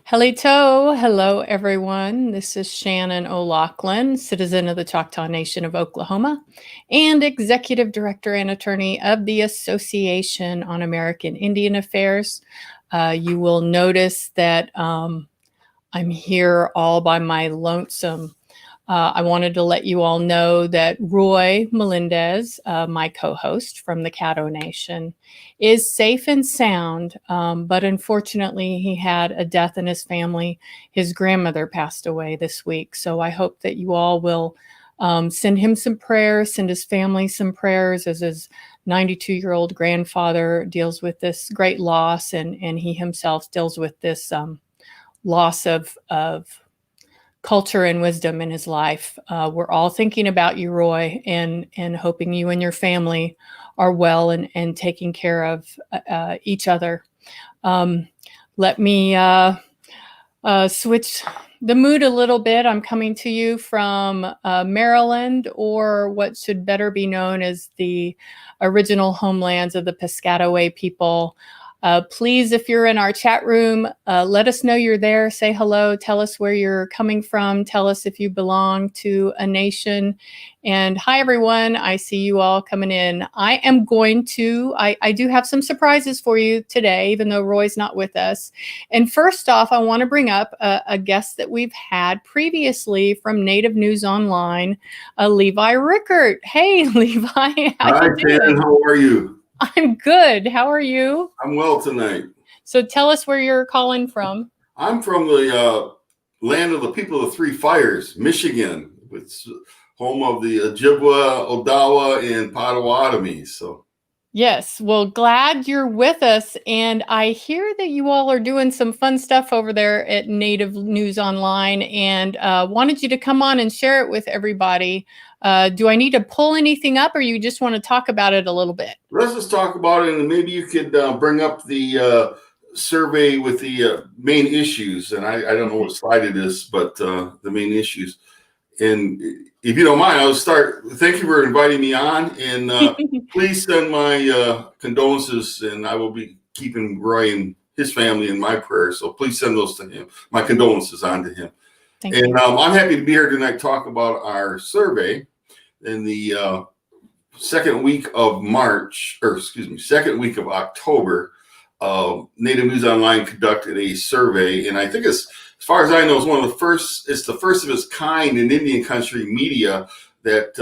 Hello everyone. This is Shannon O'Loughlin, citizen of the Choctaw Nation of Oklahoma and Executive Director and Attorney of the Association on American Indian Affairs. You will notice that I'm here all by my lonesome. I wanted to let you all know that Roy Melendez, my co-host from the Caddo Nation, is safe and sound, but unfortunately he had a death in his family. His grandmother passed away this week, so I hope that you all will send him some prayers, send his family some prayers as his 92-year-old grandfather deals with this great loss, and he himself deals with this loss of culture and wisdom in his life. We're all thinking about you, Roy, and hoping you and your family are well and taking care of each other. Let me switch the mood a little bit. I'm coming to you from Maryland, or what should better be known as the original homelands of the Piscataway people. Please, if you're in our chat room, let us know you're there. Say hello. Tell us where you're coming from. Tell us if you belong to a nation. And hi, everyone. I see you all coming in. I do have some surprises for you today, even though Roy's not with us. And first off, I want to bring up a guest that we've had previously from Native News Online, Levi Rickert. Hey, Levi. Hi, Shannon. How are you? I'm good. How are you? I'm well tonight. So tell us where you're calling from. I'm from the land of the people of Three Fires, Michigan. It's home of the Ojibwa, Odawa, and Potawatomi. So yes, well, glad you're with us. And I hear that you all are doing some fun stuff over there at Native News Online, and wanted you to come on and share it with everybody. Do I need to pull anything up, or you just want to talk about it a little bit? Let's just talk about it, and maybe you could bring up the survey with the main issues. And I don't know what slide it is, but the main issues. And if you don't mind, I'll start. Thank you for inviting me on, and please send my condolences, and I will be keeping Roy and his family in my prayers. So please send those to him, my condolences on to him. Thank you. I'm happy to be here tonight to talk about our survey in the second week of October. Native News Online conducted a survey, and I think as far as I know, it's the first of its kind in Indian country media that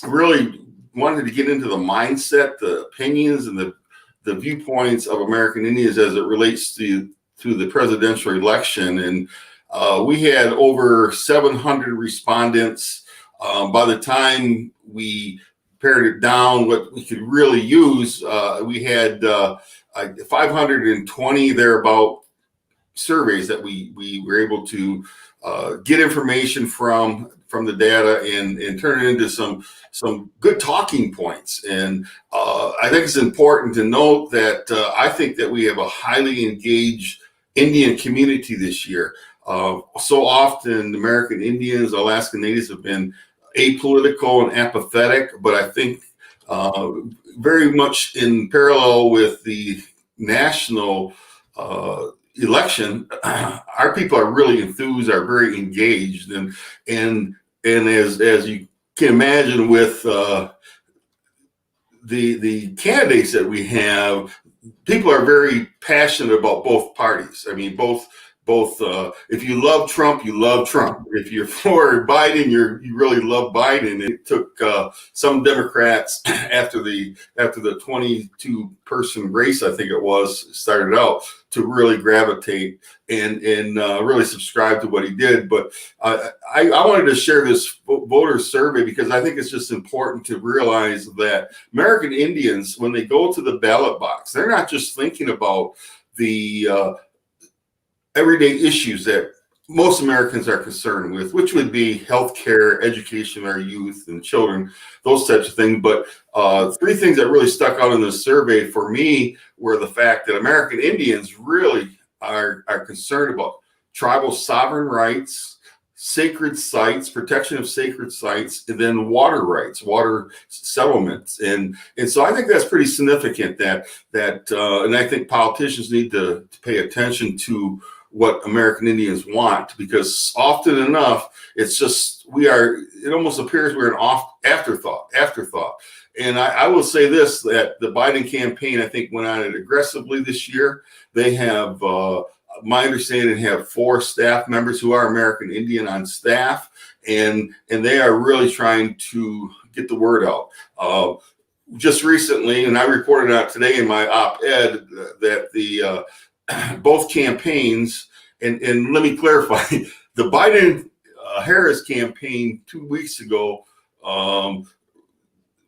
really wanted to get into the mindset, the opinions, and the viewpoints of American Indians as it relates to the presidential election. And we had over 700 respondents. By the time we pared it down, what we could really use, we had 520 thereabout surveys that we were able to get information from the data and turn it into some good talking points. And I think it's important to note that I think that we have a highly engaged Indian community this year. So often American Indians, Alaska Natives have been apolitical and apathetic, but I think very much in parallel with the national election, our people are really enthused, are very engaged, and as you can imagine with the candidates that we have, people are very passionate about both parties. I mean, both. If you love Trump, you love Trump. If you're for Biden, you really love Biden. It took some Democrats after the 22-person race, I think it was, started out, to really gravitate and really subscribe to what he did. But I wanted to share this voter survey because I think it's just important to realize that American Indians, when they go to the ballot box, they're not just thinking about the everyday issues that most Americans are concerned with, which would be healthcare, education, our youth and children, those types of things. But three things that really stuck out in this survey for me were the fact that American Indians really are concerned about tribal sovereign rights, sacred sites, protection of sacred sites, and then water rights, water settlements. And so I think that's pretty significant that and I think politicians need to pay attention to what American Indians want, because often enough, it almost appears we're an afterthought. And I will say this, that the Biden campaign, I think, went on it aggressively this year. They have, my understanding, have 4 staff members who are American Indian on staff, and they are really trying to get the word out. Just recently, and I reported out today in my op-ed, that the both campaigns, and let me clarify, the Biden Harris campaign 2 weeks ago,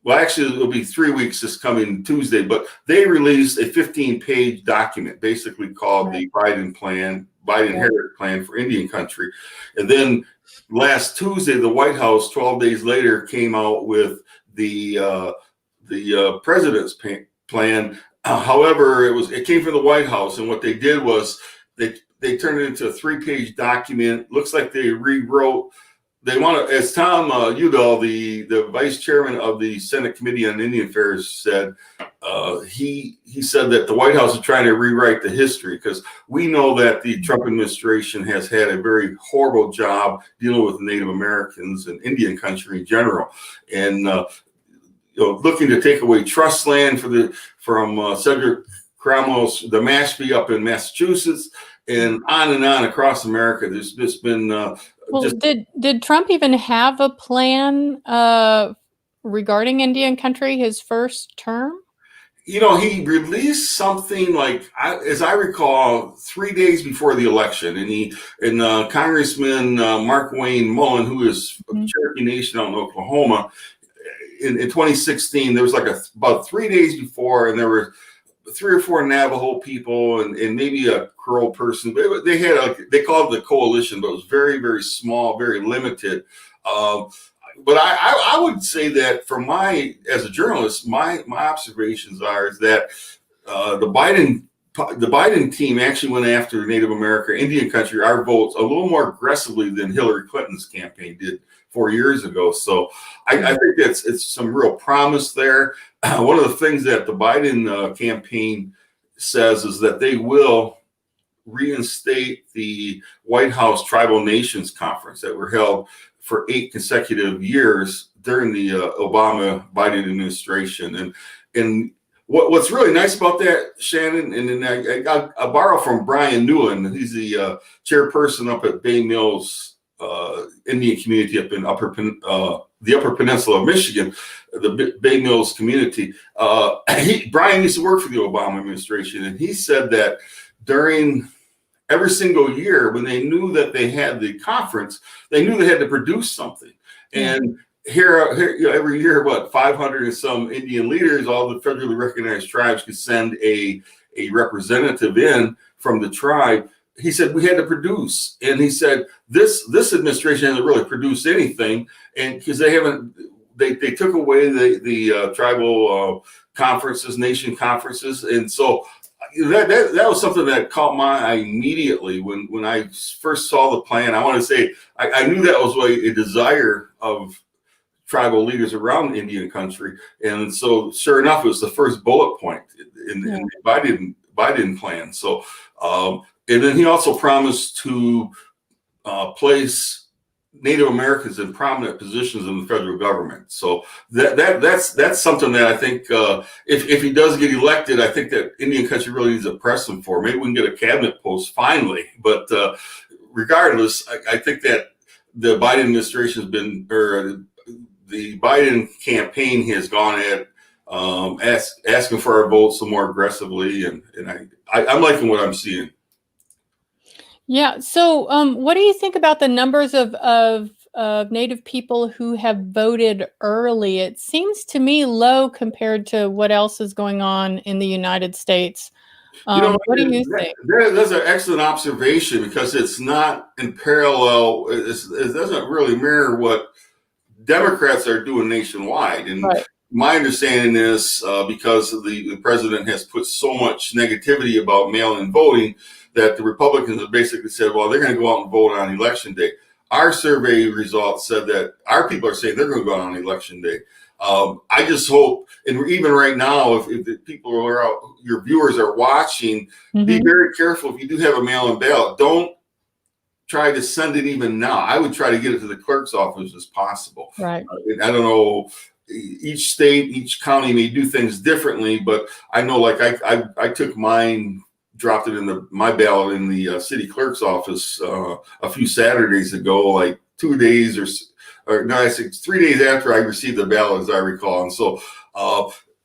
well, actually, it'll be 3 weeks this coming Tuesday, but they released a 15-page document basically called the Biden-Harris plan for Indian country. And then last Tuesday, the White House, 12 days later, came out with the president's plan. However, it came from the White House, and what they did was they turned it into a 3-page document. Looks like they rewrote. They want to, as Tom Udall, the vice chairman of the Senate Committee on Indian Affairs, said, he said that the White House is trying to rewrite the history, because we know that the Trump administration has had a very horrible job dealing with Native Americans and Indian country in general, and looking to take away trust land from Cedric Cromwell's the Mashpee up in Massachusetts, and on across America. There's just been did Trump even have a plan regarding Indian country his first term? He released something like, as I recall, 3 days before the election, and Congressman Mark Wayne Mullen, who is of Cherokee Nation out in Oklahoma, in 2016, there was about 3 days before, and there were 3 or 4 Navajo people and maybe a Crow person. They called it the coalition, but it was very, very small, very limited. But I would say that as a journalist, my observations is that the Biden team actually went after Native American Indian country, our votes, a little more aggressively than Hillary Clinton's campaign did 4 years ago. So I think it's some real promise there. One of the things that the Biden campaign says is that they will reinstate the White House Tribal Nations Conference that were held for 8 consecutive years during the Obama-Biden administration. And what's really nice about that, Shannon, and then I borrow from Brian Newland. He's the chairperson up at Bay Mills Indian community up in the Upper Peninsula of Michigan, the Bay Mills community. Brian used to work for the Obama administration, and he said that during every single year, when they knew that they had the conference, they knew they had to produce something. And here every year, 500 and some Indian leaders, all the federally recognized tribes, could send a representative in from the tribe. He said we had to produce, and he said this administration hasn't really produced anything, and because they took away the tribal conferences, nation conferences, and so that was something that caught my eye immediately when I first saw the plan. I want to say I knew that was a desire of tribal leaders around Indian country, and so sure enough, it was the first bullet point in the Biden plan. So. And then he also promised to place Native Americans in prominent positions in the federal government. So that's something that I think if he does get elected, I think that Indian country really needs to press him for. Maybe we can get a cabinet post finally. But regardless, I think that the Biden administration the Biden campaign has gone at asking for our votes some more aggressively, and I'm liking what I'm seeing. Yeah. So, what do you think about the numbers of Native people who have voted early? It seems to me low compared to what else is going on in the United States. What do you think? That's an excellent observation, because it's not in parallel. It doesn't really mirror what Democrats are doing nationwide. And my understanding is because the president has put so much negativity about mail-in voting, that the Republicans have basically said, well, they're going to go out and vote on election day. Our survey results said that our people are saying they're going to go out on election day. I just hope, and even right now, if the people are out, your viewers are watching, be very careful. If you do have a mail-in ballot, don't try to send it even now. I would try to get it to the clerk's office as possible. Right. I don't know, each state, each county may do things differently, but I know, like I took mine, dropped it in my ballot in the city clerk's office a few Saturdays ago, like 2 days or no, I think 3 days after I received the ballot, as I recall. And so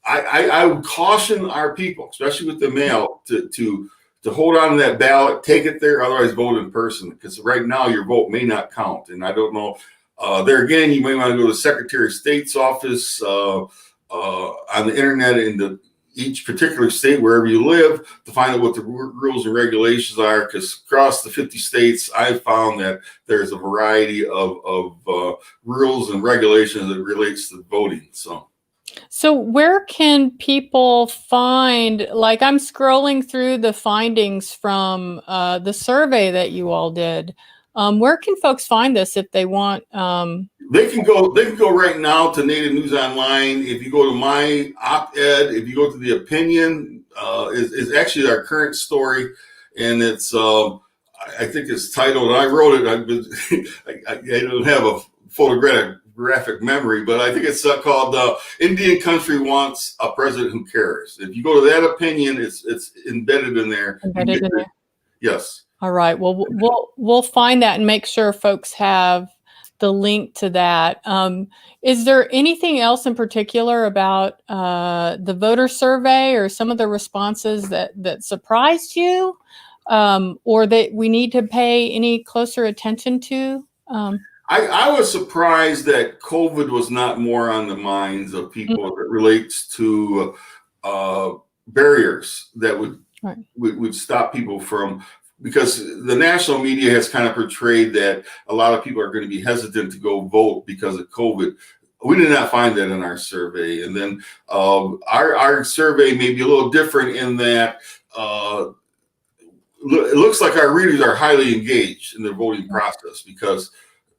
I would caution our people, especially with the mail, to hold on to that ballot, take it there, otherwise vote in person, because right now your vote may not count. And I don't know, there again, you may want to go to the Secretary of State's office on the internet in each particular state, wherever you live, to find out what the rules and regulations are, because across the 50 states, I've found that there's a variety of rules and regulations that relates to voting. So where can people find, like I'm scrolling through the findings from the survey that you all did. Where can folks find this if they want? They can go right now to Native News Online. If you go to my op-ed, if you go to the opinion, is actually our current story, and it's I think it's titled. I wrote it. I don't have a photographic memory, but I think it's called "Indian Country Wants a President Who Cares." If you go to that opinion, it's embedded in there. Embedded in there. Yes. All right. Well, we'll find that and make sure folks have the link to that. Is there anything else in particular about the voter survey or some of the responses that surprised you, or that we need to pay any closer attention to? I was surprised that COVID was not more on the minds of people as it relates to barriers that would stop people from. Because the national media has kind of portrayed that a lot of people are going to be hesitant to go vote because of COVID. We did not find that in our survey. And then our survey may be a little different in that it looks like our readers are highly engaged in the voting process, because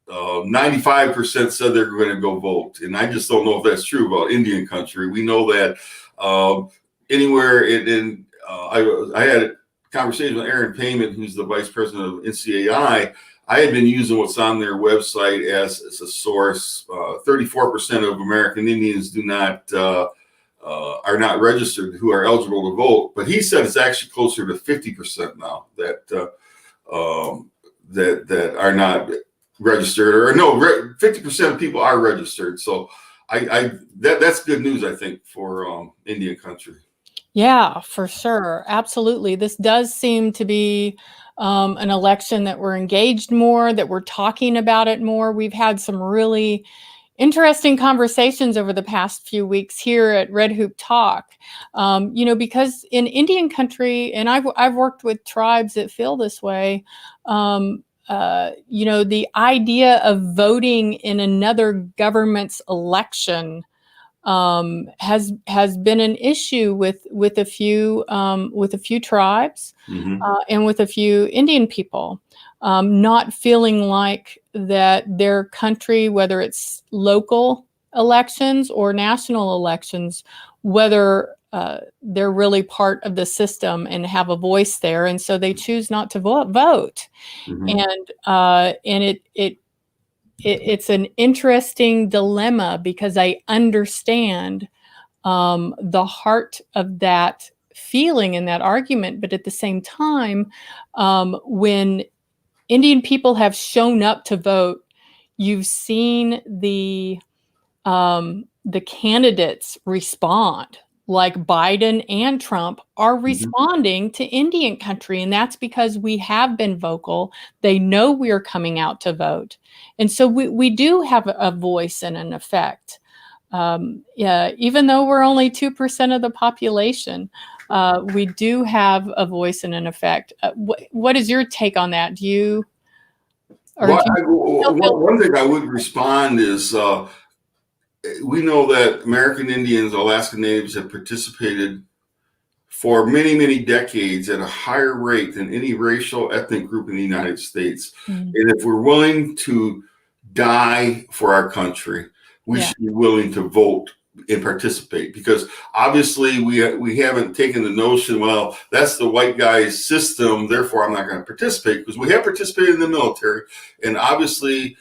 95% said they're going to go vote. And I just don't know if that's true about Indian country. We know that anywhere I had conversation with Aaron Payment, who's the vice president of NCAI. I had been using what's on their website as a source. 34% of American Indians are not registered who are eligible to vote, but he said it's actually closer to 50% now that are not registered, or no, 50% of people are registered. So that's good news, I think, for Indian country. Yeah, for sure. Absolutely. This does seem to be an election that we're engaged more, that we're talking about it more. We've had some really interesting conversations over the past few weeks here at Red Hoop Talk. Because in Indian country, and I've worked with tribes that feel this way, the idea of voting in another government's election has been an issue with a few tribes and with a few Indian people, not feeling like that their country, whether it's local elections or national elections, whether they're really part of the system and have a voice there, and so they choose not to vote. And it's an interesting dilemma, because I understand the heart of that feeling and that argument. But at the same time, when Indian people have shown up to vote, you've seen the candidates respond. Like Biden and Trump are responding to Indian country. And that's because we have been vocal. They know we're coming out to vote. And so we do have a voice and an effect. Even though we're only 2% of the population, we do have a voice and an effect. What is your take on that? One thing I would respond is, we know that American Indians, Alaska Natives, have participated for many, many decades at a higher rate than any racial ethnic group in the United States. And if we're willing to die for our country, we should be willing to vote and participate, because obviously we haven't taken the notion, well, that's the white guy's system, therefore I'm not going to participate, because we have participated in the military, and obviously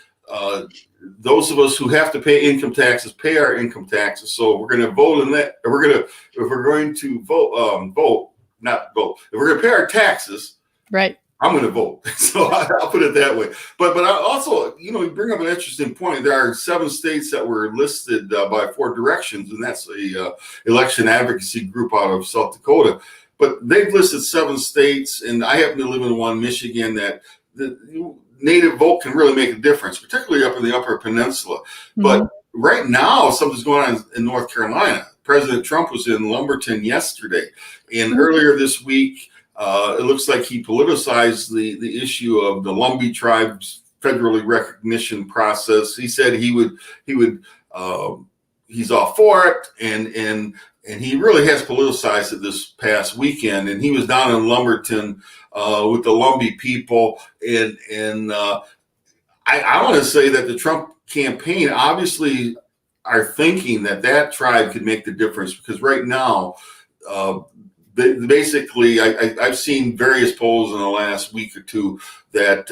those of us who have to pay income taxes pay our income taxes. So we're going to vote in that. If we're going to vote, not vote. If we're going to pay our taxes, right, I'm going to vote. So I'll put it that way. But I also, you bring up an interesting point. There are 7 states that were listed by 4 Directions, and that's a election advocacy group out of South Dakota. But they've listed 7 states, and I happen to live in one, Michigan, that the native vote can really make a difference, particularly up in the Upper Peninsula. Mm-hmm. But right now, something's going on in North Carolina. President Trump was in Lumberton yesterday, and earlier this week, it looks like he politicized the issue of the Lumbee tribe's federally recognition process. He said he's all for it, and he really has politicized it this past weekend. And he was down in Lumberton with the Lumbee people, and I want to say that the Trump campaign obviously are thinking that tribe could make the difference, because right now, basically, I've seen various polls in the last week or two that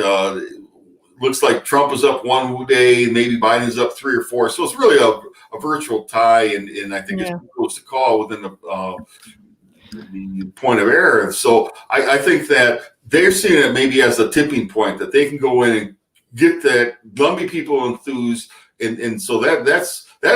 looks like Trump is up one day, maybe Biden's up 3 or 4. So it's really a virtual tie, and I think it's close to call within the point of error. So I think that they're seeing it maybe as a tipping point, that they can go in and get that Lumbee people enthused, and so that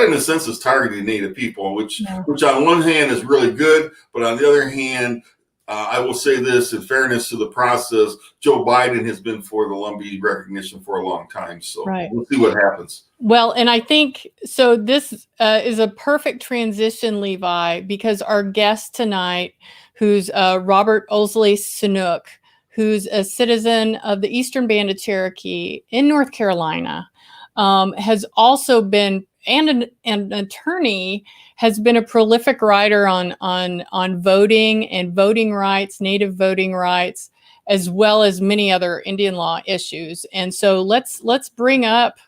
in a sense is targeting Native people, which on one hand is really good, but on the other hand, I will say this, in fairness to the process, Joe Biden has been for the Lumbee recognition for a long time. So we'll see what happens. Well, and I think, so this is a perfect transition, Levi, because our guest tonight, who's Robert Saunookke, who's a citizen of the Eastern Band of Cherokee in North Carolina, has also been, and an attorney, has been a prolific writer on voting and voting rights, Native voting rights, as well as many other Indian law issues. And so let's bring up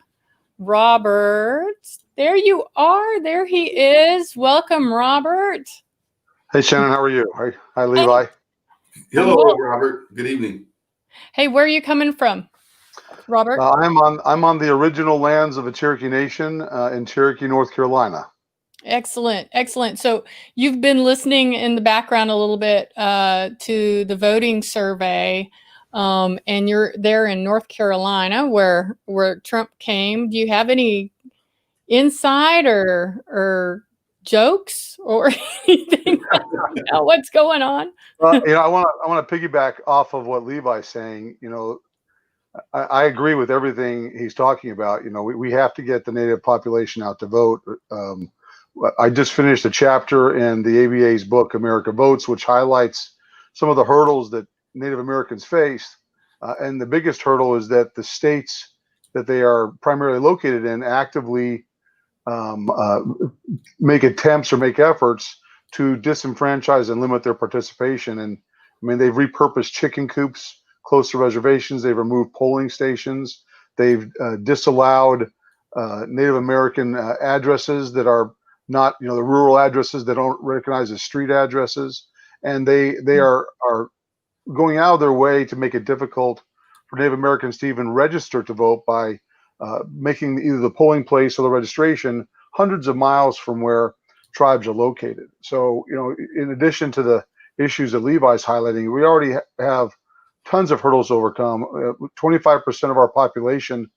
Robert. There you are. There he is. Welcome, Robert. Hey, Shannon. How are you? Hi, Levi. Hello, Robert. Good evening. Hey, where are you coming from, Robert? I'm on the original lands of the Cherokee Nation in Cherokee, North Carolina. Excellent, excellent. So you've been listening in the background a little bit to the voting survey, and you're there in North Carolina where Trump came. Do you have any insight or jokes or anything about what's going on? I want to piggyback off of what Levi's saying. I agree with everything he's talking about. We have to get the Native population out to vote. I just finished a chapter in the ABA's book, America Votes, which highlights some of the hurdles that Native Americans face. And the biggest hurdle is that the states that they are primarily located in actively make attempts or make efforts to disenfranchise and limit their participation. And I mean, they've repurposed chicken coops close to reservations. They've removed polling stations. They've disallowed Native American addresses that are not, the rural addresses that don't recognize as street addresses. And they are going out of their way to make it difficult for Native Americans to even register to vote by making either the polling place or the registration hundreds of miles from where tribes are located. So, in addition to the issues that Levi's highlighting, we already have tons of hurdles to overcome. 25% of our population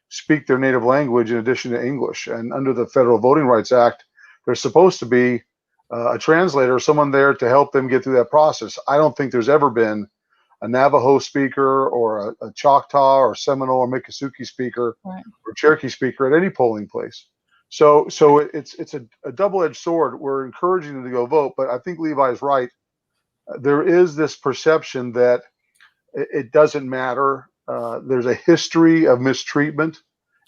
speak their native language in addition to English. And under the Federal Voting Rights Act, there's supposed to be a translator, someone there to help them get through that process. I don't think there's ever been a Navajo speaker or a Choctaw or Seminole or Miccosukee speaker or Cherokee speaker at any polling place. So it's a double-edged sword. We're encouraging them to go vote, but I think Levi is right. There is this perception that it doesn't matter. There's a history of mistreatment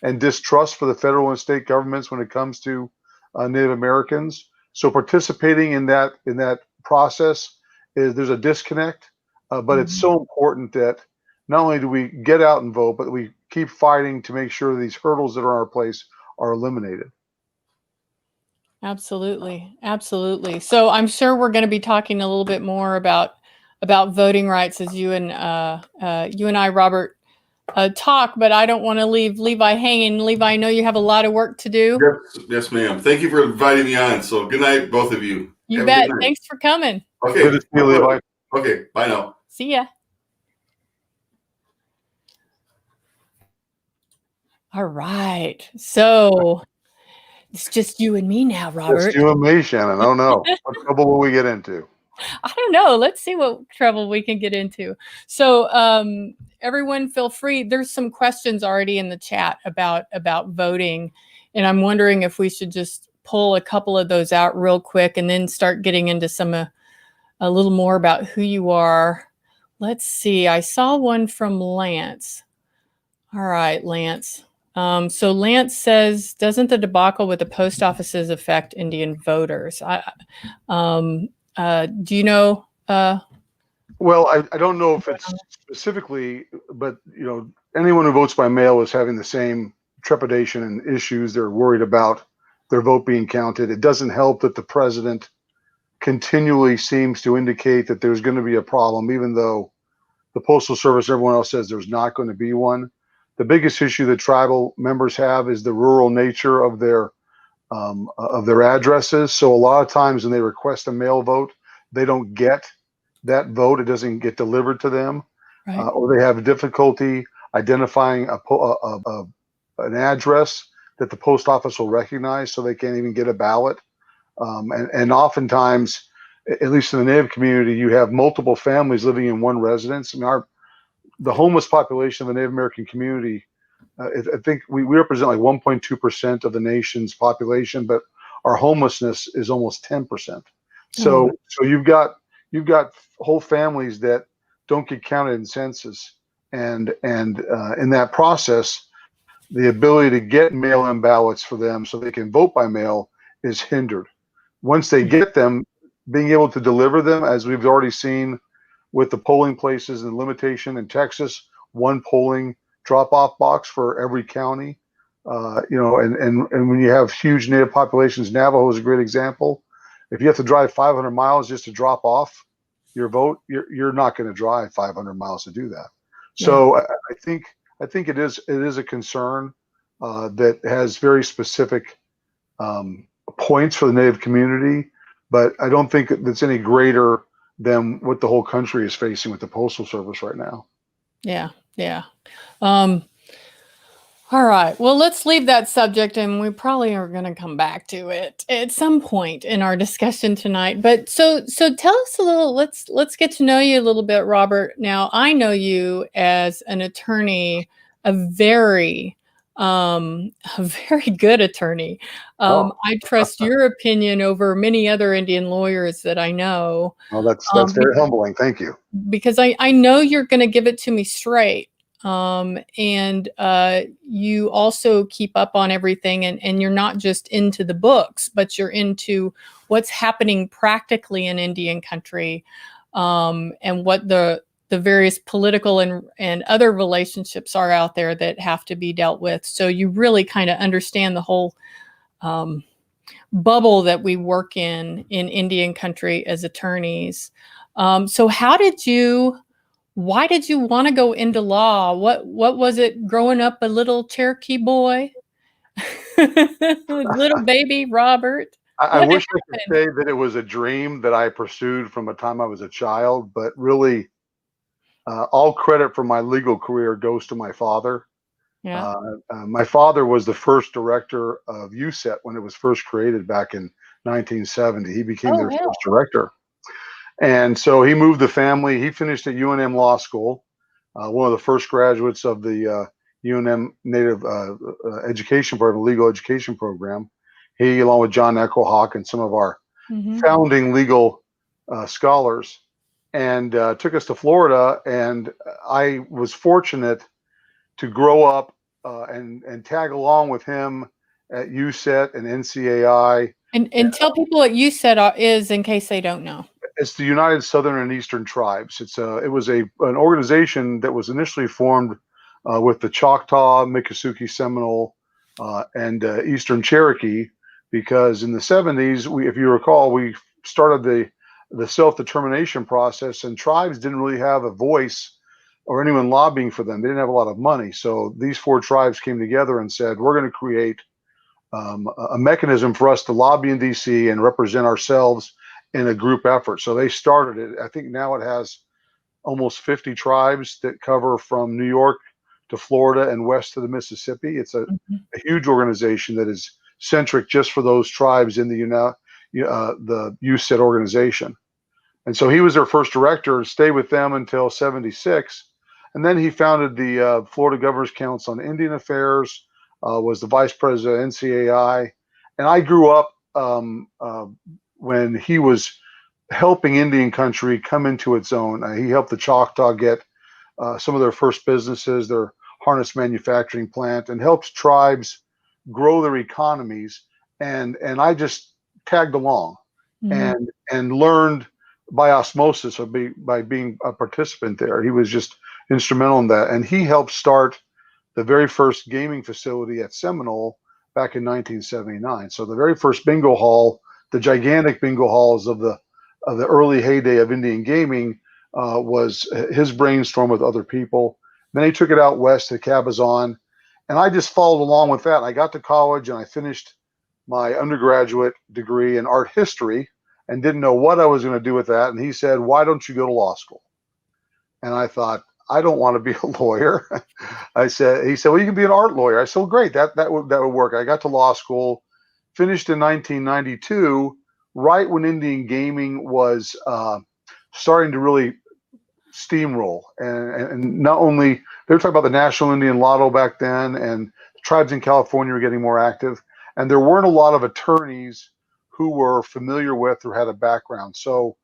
and distrust for the federal and state governments when it comes to Native Americans. So participating in that process there's a disconnect. But it's so important that not only do we get out and vote, but we keep fighting to make sure these hurdles that are in our place are eliminated. Absolutely. Absolutely. So I'm sure we're going to be talking a little bit more about voting rights as you and I, Robert, talk, but I don't want to leave Levi hanging. Levi, I know you have a lot of work to do. Yes, ma'am. Thank you for inviting me on. So good night, both of you. You Have a bet. good night. Thanks for coming. Okay. Good to see you, Levi. Okay. Bye now. See ya. All right. So it's just you and me now, Robert. Just you and me, Shannon. Oh no. What trouble will we get into? I don't know. Let's see what trouble we can get into. So everyone feel free. There's some questions already in the chat about voting. And I'm wondering if we should just pull a couple of those out real quick and then start getting into some a little more about who you are. Let's see. I saw one from Lance. All right, Lance. So Lance says, doesn't the debacle with the post offices affect Indian voters? Do you know? Well, I don't know if it's specifically, but anyone who votes by mail is having the same trepidation and issues. They're worried about their vote being counted. It doesn't help that the president continually seems to indicate that there's going to be a problem, even though the Postal Service and everyone else says there's not going to be one. The biggest issue that tribal members have is the rural nature of their addresses. So a lot of times when they request a mail vote, they don't get that vote. It doesn't get delivered to them, Right. Or they have difficulty identifying an address that the post office will recognize, so they can't even get a ballot. And oftentimes, at least in the Native community, you have multiple families living in one residence. I mean, the homeless population of the Native American community, I think we represent like 1.2% of the nation's population, but our homelessness is almost 10%. So you've got whole families that don't get counted in census, and in that process, the ability to get mail-in ballots for them so they can vote by mail is hindered. Once they get them, being able to deliver them, as we've already seen with the polling places and limitation in Texas, one polling drop-off box for every county. And when you have huge Native populations, Navajo is a great example. If you have to drive 500 miles just to drop off your vote, you're not going to drive 500 miles to do that. Yeah. So I think it is a concern that has very specific points for the Native community, but I don't think that's any greater than what the whole country is facing with the Postal Service right now. Yeah. All right. Well, let's leave that subject, and we probably are going to come back to it at some point in our discussion tonight. But so tell us a little. Let's get to know you a little bit, Robert. Now, I know you as an attorney, a very good attorney. I trust your opinion over many other Indian lawyers that I know. Well, that's very humbling. Thank you. Because I know you're going to give it to me straight. And you also keep up on everything, and you're not just into the books, but you're into what's happening practically in Indian country, and what the various political and other relationships are out there that have to be dealt with. So you really kind of understand the whole bubble that we work in Indian country as attorneys. So why did you want to go into law? What was it growing up a little Cherokee boy? Little baby Robert? I wish I could say that it was a dream that I pursued from the time I was a child, but really all credit for my legal career goes to my father. Yeah. My father was the first director of USET when it was first created back in 1970. He became their first director. And so he moved the family. He finished at UNM Law School, one of the first graduates of the UNM Native Education Program, legal education program. He, along with John Echo Hawk and some of our founding legal scholars, and took us to Florida. And I was fortunate to grow up and tag along with him at USET and NCAI. And tell people what USET is in case they don't know. It's the United Southern and Eastern Tribes. It was an organization that was initially formed with the Choctaw, Miccosukee, Seminole, and Eastern Cherokee, because in the 70s, if you recall, we started the self-determination process, and tribes didn't really have a voice or anyone lobbying for them. They didn't have a lot of money. So these 4 tribes came together and said, we're going to create a mechanism for us to lobby in DC and represent ourselves in a group effort. So they started it. I think now it has almost 50 tribes that cover from New York to Florida and west to the Mississippi. It's a huge organization that is centric just for those tribes in the USET organization. And so he was their first director, stayed with them until 76. And then he founded the Florida Governor's Council on Indian Affairs, was the vice president of NCAI. And I grew up when he was helping Indian country come into its own. He helped the Choctaw get some of their first businesses, their harness manufacturing plant, and helped tribes grow their economies. And I just tagged along and learned by osmosis or by being a participant there. He was just instrumental in that. And he helped start the very first gaming facility at Seminole back in 1979. So the very first bingo hall, the gigantic bingo halls of the early heyday of Indian gaming, was his brainstorm with other people. Then he took it out west to Cabazon, and I just followed along with that. I got to college and I finished my undergraduate degree in art history and didn't know what I was going to do with that. And he said, why don't you go to law school? And I thought, I don't want to be a lawyer. He said, well, you can be an art lawyer. I said, well, great, that would work. I got to law school, finished in 1992, right when Indian gaming was starting to really steamroll. And not only, they were talking about the National Indian Lotto back then, and tribes in California were getting more active. And there weren't a lot of attorneys who were familiar with or had a background. So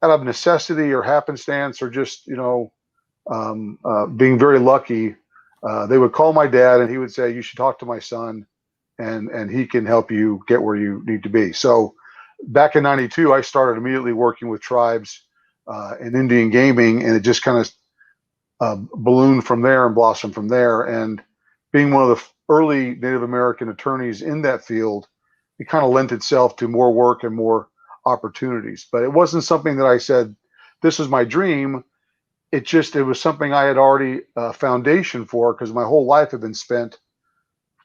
out of necessity or happenstance or just, being very lucky, they would call my dad and he would say, you should talk to my son and he can help you get where you need to be. So back in 92, I started immediately working with tribes in Indian gaming, and it just kind of ballooned from there and blossomed from there. And being one of the early Native American attorneys in that field, it kind of lent itself to more work and more opportunities. But it wasn't something that I said, this is my dream. It was something I had already a foundation for, because my whole life had been spent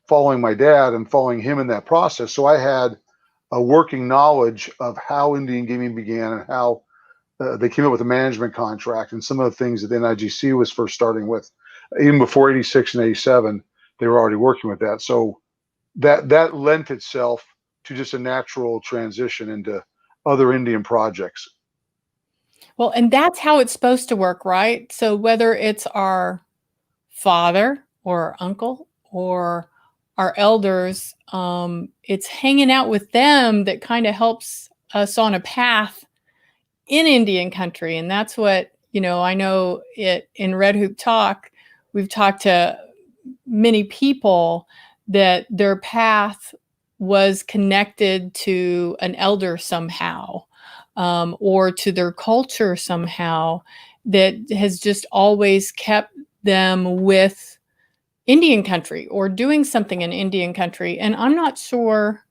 following my dad and following him in that process. So I had a working knowledge of how Indian gaming began and how they came up with a management contract and some of the things that the NIGC was first starting with. Even before 86 and 87, they were already working with that. So that lent itself to just a natural transition into other Indian projects. Well, and that's how it's supposed to work, right? So whether it's our father or our uncle or our elders, it's hanging out with them that kind of helps us on a path in Indian country. And that's what, I know it in Red Hoop Talk, we've talked to many people that their path was connected to an elder somehow, or to their culture somehow, that has just always kept them with Indian country or doing something in Indian country. And I'm not sure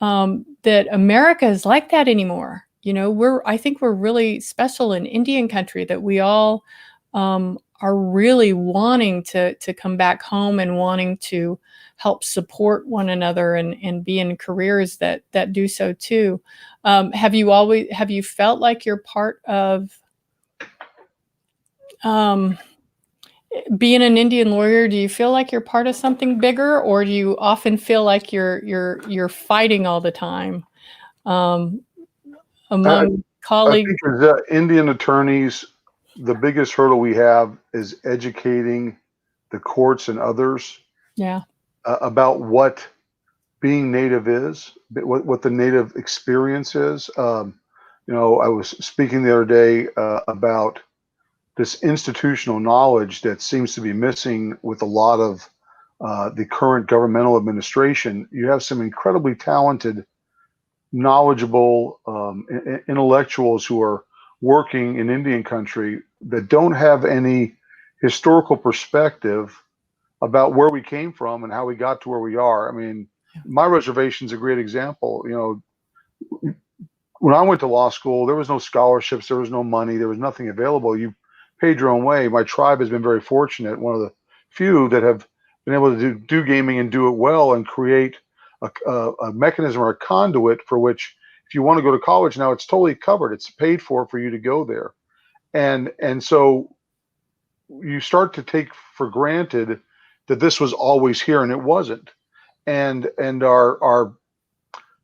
that America is like that anymore. I think we're really special in Indian country, that we all are really wanting to come back home and wanting to help support one another and be in careers that do so too. Have you felt like you're part of being an Indian lawyer? Do you feel like you're part of something bigger, or do you often feel like you're fighting all the time among colleagues? I think as Indian attorneys, the biggest hurdle we have is educating the courts and others about what being Native is, what the Native experience is. I was speaking the other day about this institutional knowledge that seems to be missing with a lot of the current governmental administration. You have some incredibly talented, knowledgeable intellectuals who are working in Indian country that don't have any historical perspective about where we came from and how we got to where we are. I mean, My reservation's a great example. When I went to law school, there was no scholarships, there was no money, there was nothing available. You paid your own way. My tribe has been very fortunate, one of the few that have been able to do gaming and do it well and create a mechanism or a conduit for which, if you want to go to college now, it's totally covered. It's paid for you to go there. And so you start to take for granted that this was always here, and it wasn't. And our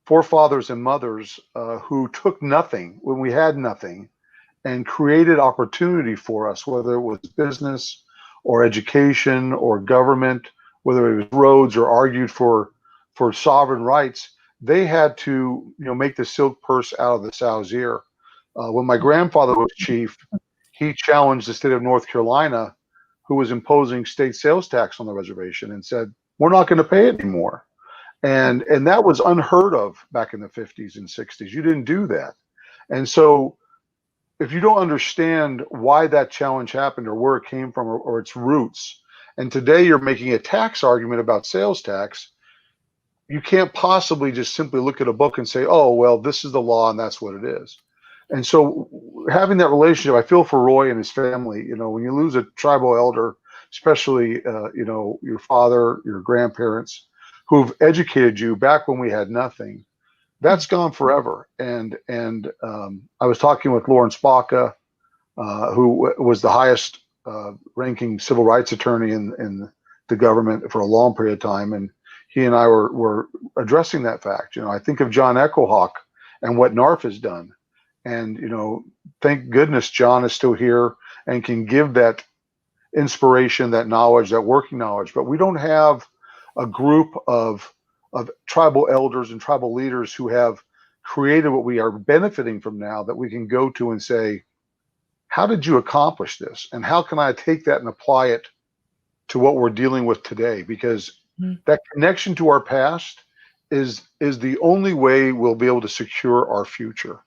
forefathers and mothers who took nothing when we had nothing and created opportunity for us, whether it was business or education or government, whether it was roads or argued for sovereign rights, they had to make the silk purse out of the sow's ear. When my grandfather was chief, he challenged the state of North Carolina, who was imposing state sales tax on the reservation, and said, "We're not going to pay it anymore." And that was unheard of back in the 50s and 60s. You didn't do that. And so if you don't understand why that challenge happened or where it came from or its roots, and today you're making a tax argument about sales tax, you can't possibly just simply look at a book and say, oh, well, this is the law and that's what it is. And so having that relationship, I feel for Roy and his family. When you lose a tribal elder, especially, your father, your grandparents, who've educated you back when we had nothing, that's gone forever. And I was talking with Lawrence Baca, who was the highest ranking civil rights attorney in the government for a long period of time. And he and I were addressing that fact. I think of John Echohawk and what NARF has done. And, thank goodness John is still here and can give that inspiration, that knowledge, that working knowledge. But we don't have a group of tribal elders and tribal leaders who have created what we are benefiting from now that we can go to and say, how did you accomplish this? And how can I take that and apply it to what we're dealing with today? Because that connection to our past is the only way we'll be able to secure our future.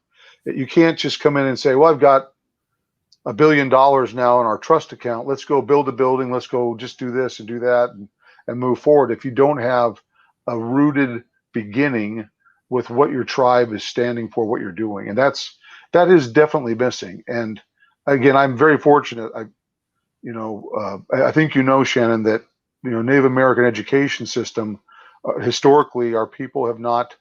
You can't just come in and say, well, I've got $1 billion now in our trust account. Let's go build a building. Let's go just do this and do that and move forward. If you don't have a rooted beginning with what your tribe is standing for, what you're doing. And that is definitely missing. And again, I'm very fortunate. I think Shannon, that Native American education system, historically, our people have not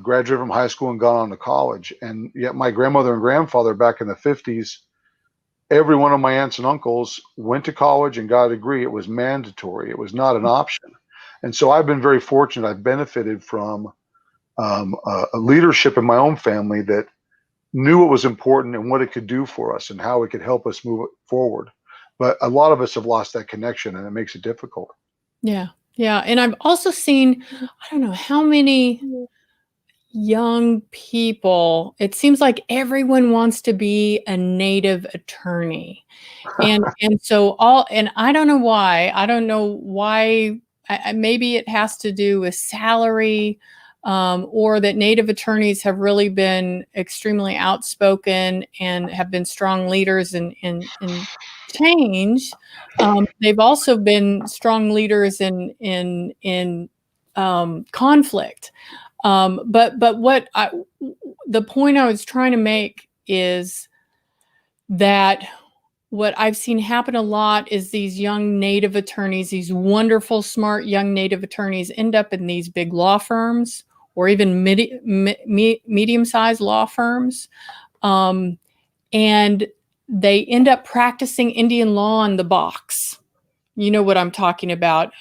graduated from high school and gone on to college. And yet my grandmother and grandfather back in the 50s, every one of my aunts and uncles went to college and got a degree. It was mandatory. It was not an option. And so I've been very fortunate. I've benefited from a leadership in my own family that knew what was important and what it could do for us and how it could help us move it forward. But a lot of us have lost that connection, and it makes it difficult. Yeah. Yeah. And I've also seen, I don't know how many young people, it seems like everyone wants to be a native attorney. And so I don't know why. I don't know why. Maybe it has to do with salary, or that native attorneys have really been extremely outspoken and have been strong leaders in change. They've also been strong leaders in conflict. But what the point I was trying to make is that what I've seen happen a lot is these young native attorneys, these wonderful, smart young native attorneys, end up in these big law firms or even medium-sized law firms. And they end up practicing Indian law in the box. You know what I'm talking about,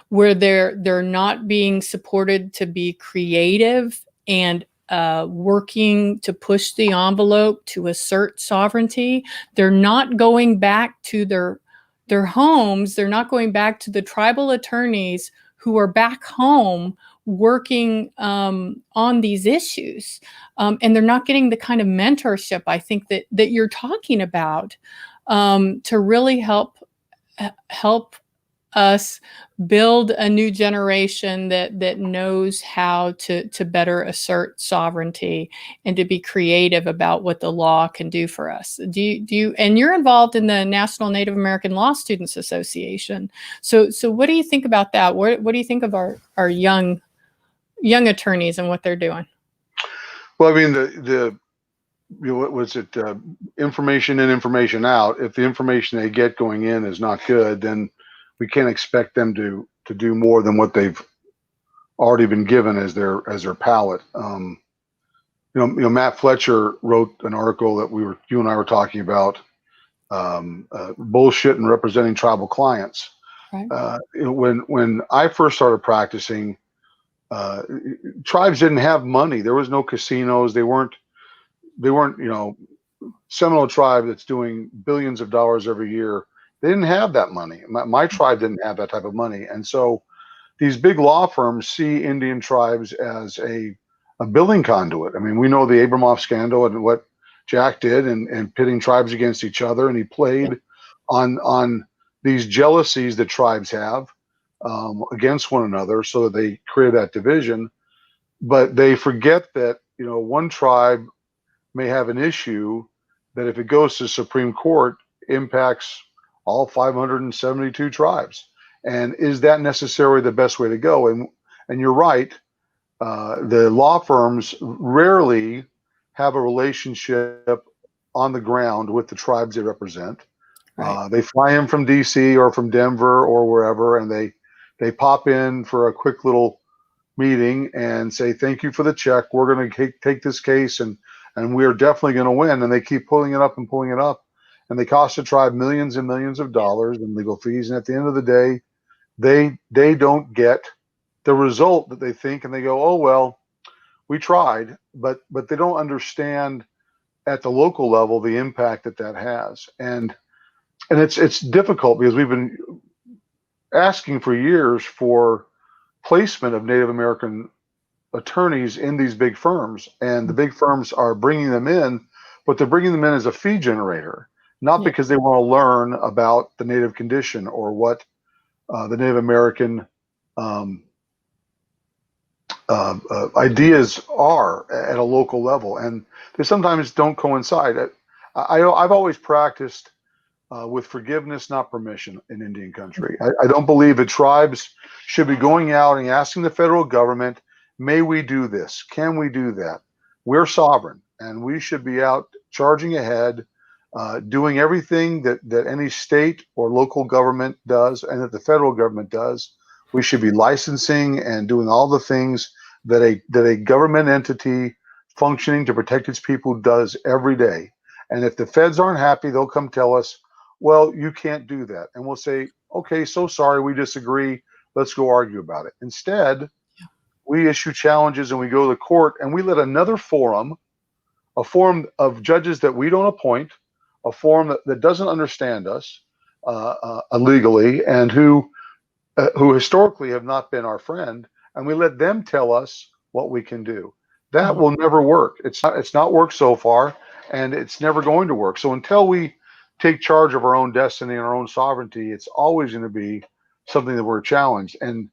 where they're not being supported to be creative and working to push the envelope to assert sovereignty. They're not going back to their homes. They're not going back to the tribal attorneys who are back home working on these issues. And they're not getting the kind of mentorship, I think, that you're talking about, to really help us build a new generation that knows how to better assert sovereignty and to be creative about what the law can do for us. And you're involved in the National Native American Law Students Association. So what do you think about that? What do you think of our young attorneys and what they're doing? Well, I mean, what was it? Information in, information out. If the information they get going in is not good, then we can't expect them to do more than what they've already been given as their palette. Matt Fletcher wrote an article that you and I were talking about, bullshit and representing tribal clients. Right. When I first started practicing, tribes didn't have money. There was no casinos. They weren't, Seminole tribe that's doing billions of dollars every year. They didn't have that money. My tribe didn't have that type of money. And so these big law firms see Indian tribes as a billing conduit. I mean, we know the Abramoff scandal and what Jack did and pitting tribes against each other. And he played on these jealousies that tribes have against one another so that they create that division. But they forget that, one tribe may have an issue that if it goes to Supreme Court impacts all 572 tribes. And is that necessarily the best way to go? And you're right. The law firms rarely have a relationship on the ground with the tribes they represent. Right. They fly in from DC or from Denver or wherever, and they pop in for a quick little meeting and say, thank you for the check. We're going to take this case and we're definitely going to win. And they keep pulling it up. And they cost the tribe millions and millions of dollars in legal fees. And at the end of the day, they don't get the result that they think, and they go, oh, well, we tried, but they don't understand at the local level the impact that has. And it's difficult because we've been asking for years for placement of Native American attorneys in these big firms, and the big firms are bringing them in, but they're bringing them in as a fee generator, not because they want to learn about the Native condition or what the Native American ideas are at a local level, and they sometimes don't coincide. I've always practiced with forgiveness, not permission in Indian country. I don't believe that tribes should be going out and asking the federal government, may we do this? Can we do that? We're sovereign, and we should be out charging ahead, doing everything that any state or local government does and that the federal government does. We should be licensing and doing all the things that a government entity functioning to protect its people does every day. And if the feds aren't happy, they'll come tell us, well, you can't do that. And we'll say, okay, so sorry, we disagree. Let's go argue about it. Instead, we issue challenges and we go to the court and we let another forum, a forum of judges that we don't appoint, a forum that doesn't understand us legally and who historically have not been our friend, and we let them tell us what we can do. That will never work. It's not worked so far, and it's never going to work. So until we take charge of our own destiny and our own sovereignty, it's always going to be something that we're challenged. And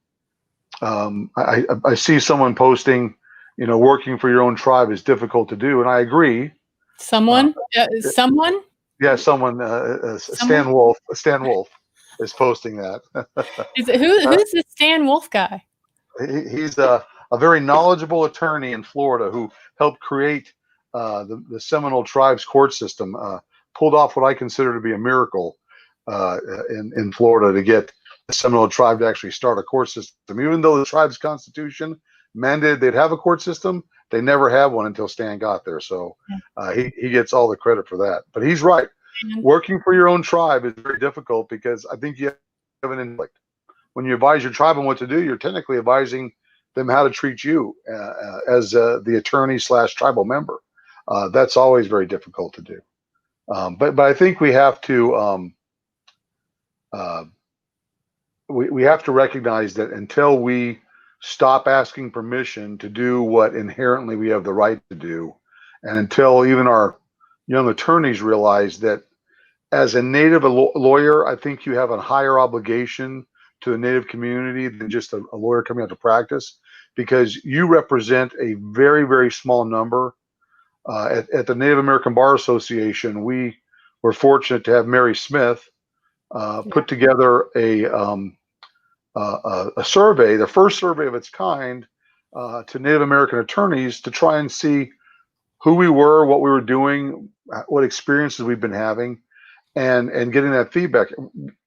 I see someone posting, working for your own tribe is difficult to do, and I agree. Someone? Yeah, someone. Stan Wolf is posting that. Who's the Stan Wolf guy? He's a very knowledgeable attorney in Florida who helped create the Seminole Tribes court system, pulled off what I consider to be a miracle in Florida to get the Seminole tribe to actually start a court system. Even though the tribe's constitution mandated they'd have a court system, they never had one until Stan got there. So he gets all the credit for that. But he's right. Working for your own tribe is very difficult because I think you have an conflict. When you advise your tribe on what to do, you're technically advising them how to treat you as the attorney/tribal member. That's always very difficult to do. But I think we have to we have to recognize that until we stop asking permission to do what inherently we have the right to do, and until even our young attorneys realize that as a Native lawyer, I think you have a higher obligation to the Native community than just a lawyer coming out to practice, because you represent a very, very small number. At the Native American Bar Association, we were fortunate to have Mary Smith put together a survey, the first survey of its kind, to Native American attorneys to try and see who we were, what we were doing, what experiences we've been having, and getting that feedback.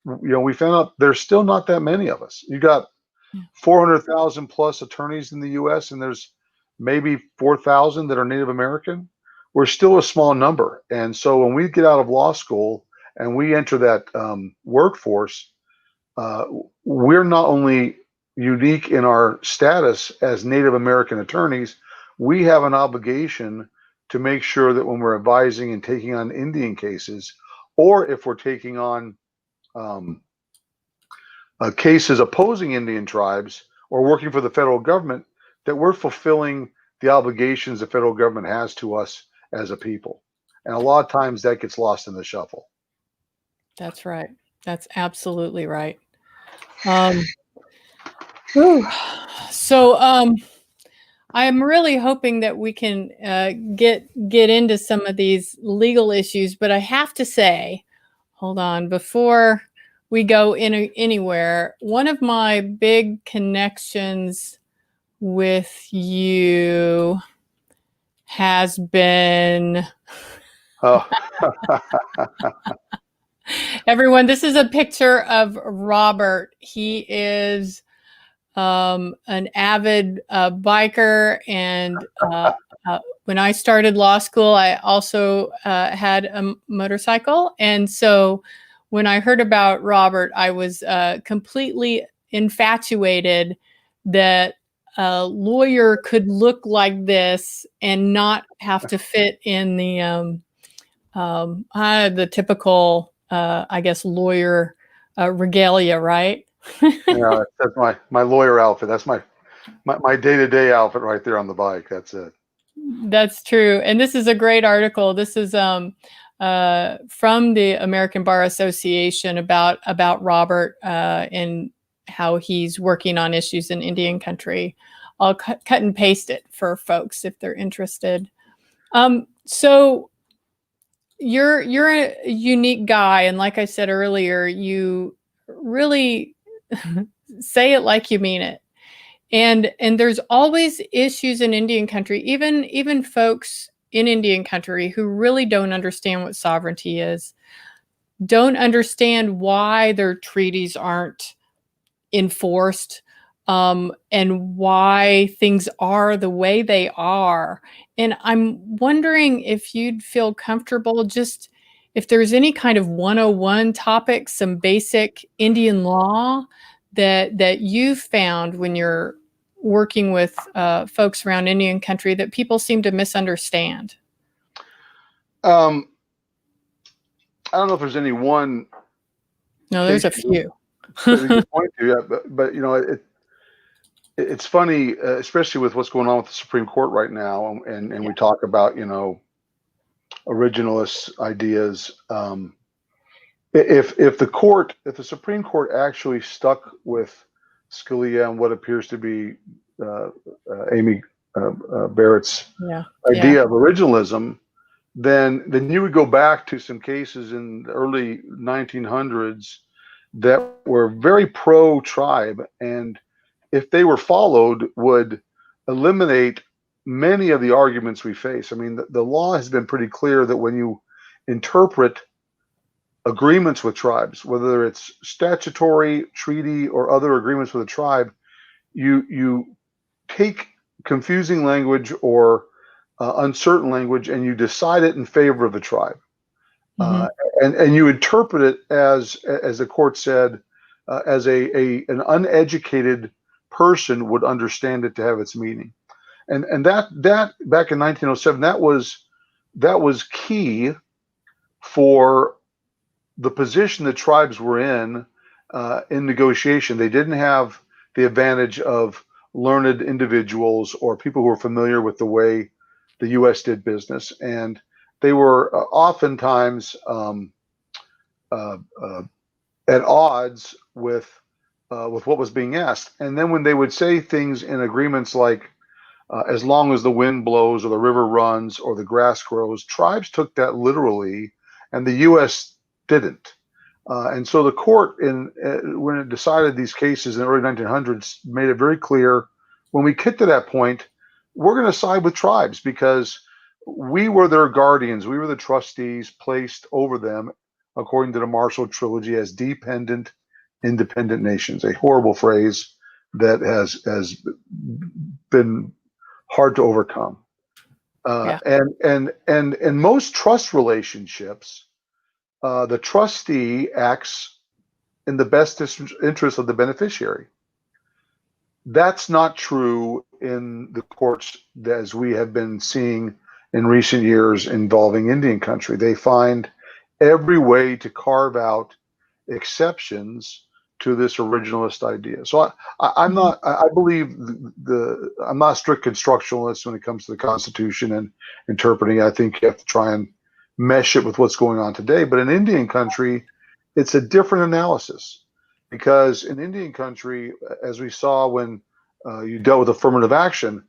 We found out there's still not that many of us. You got 400,000 plus attorneys in the U.S., and there's maybe 4,000 that are Native American. We're still a small number. And so when we get out of law school and we enter that workforce, we're not only unique in our status as Native American attorneys, we have an obligation to make sure that when we're advising and taking on Indian cases, or if we're taking on cases opposing Indian tribes or working for the federal government, that we're fulfilling the obligations the federal government has to us as a people. And a lot of times that gets lost in the shuffle. That's right. That's absolutely right. So I'm really hoping that we can get into some of these legal issues, but I have to say, hold on, before we go anywhere, one of my big connections with you has been everyone, this is a picture of Robert. He is an avid biker, and when I started law school, I also had a motorcycle. And so when I heard about Robert, I was completely infatuated that a lawyer could look like this and not have to fit in the typical, I guess, lawyer regalia, right? Yeah, that's my lawyer outfit. That's my day-to-day outfit right there on the bike. That's it. That's true. And this is a great article. This is from the American Bar Association about Robert and how he's working on issues in Indian country. I'll cut and paste it for folks if they're interested. So you're a unique guy, and like I said earlier, you really say it like you mean it. And there's always issues in Indian country, even folks in Indian country who really don't understand what sovereignty is, don't understand why their treaties aren't enforced, and why things are the way they are. And I'm wondering if you'd feel comfortable, just if there's any kind of 101 topic, some basic Indian law that you've found when you're working with folks around Indian country that people seem to misunderstand. I don't know if there's any one. No, there's a few. But it's funny, especially with what's going on with the Supreme Court right now, and we talk about originalist ideas. If the Supreme Court actually stuck with Scalia and what appears to be Amy Barrett's idea of originalism, then you would go back to some cases in the early 1900s that were very pro-tribe, and if they were followed, would eliminate many of the arguments we face. I mean, the law has been pretty clear that when you interpret agreements with tribes, whether it's statutory, treaty, or other agreements with a tribe, you take confusing language or uncertain language and you decide it in favor of the tribe. And you interpret it as the court said, as an uneducated person would understand it to have its meaning. And that back in 1907, that was key for the position the tribes were in negotiation. They didn't have the advantage of learned individuals or people who were familiar with the way the U.S. did business, and they were oftentimes at odds with with what was being asked. And then when they would say things in agreements like, as long as the wind blows or the river runs or the grass grows, tribes took that literally, and the U.S. didn't. And so the court, when it decided these cases in the early 1900s, made it very clear, when we get to that point, we're going to side with tribes because we were their guardians. We were the trustees placed over them, according to the Marshall Trilogy, as dependent, independent nations. A horrible phrase that has been hard to overcome. Yeah. And in most trust relationships, the trustee acts in the best interest of the beneficiary. That's not true in the courts as we have been seeing in recent years involving Indian country. They find every way to carve out exceptions to this originalist idea. So I'm not. I believe I'm not a strict constructionalist when it comes to the Constitution and interpreting. I think you have to try and mesh it with what's going on today. But in Indian country, it's a different analysis, because in Indian country, as we saw when you dealt with affirmative action,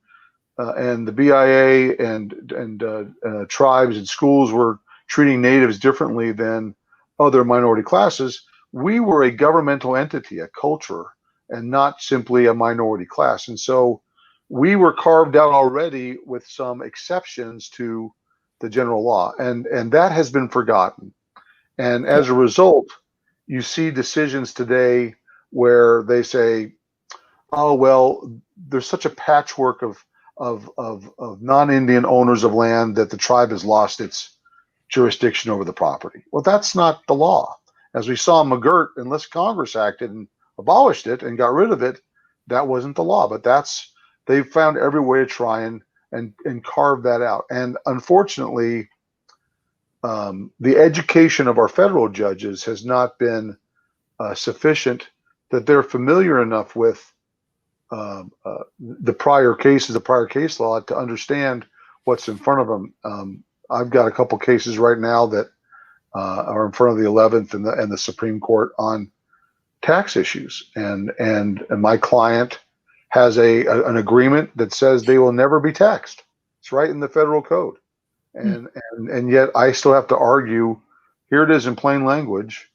and the BIA and tribes and schools were treating natives differently than other minority classes, we were a governmental entity, a culture, and not simply a minority class. And so we were carved out already with some exceptions to the general law, and that has been forgotten. And as a result, you see decisions today where they say, oh, well, there's such a patchwork of non-Indian owners of land that the tribe has lost its jurisdiction over the property. Well, that's not the law. As we saw in McGirt, unless Congress acted and abolished it and got rid of it, that wasn't the law. But they've found every way to try and carve that out. And unfortunately, the education of our federal judges has not been sufficient, that they're familiar enough with the prior cases, the prior case law, to understand what's in front of them. I've got a couple cases right now that are in front of the 11th and the Supreme Court on tax issues, and my client has an agreement that says they will never be taxed. It's right in the federal code, and yet I still have to argue. Here it is in plain language.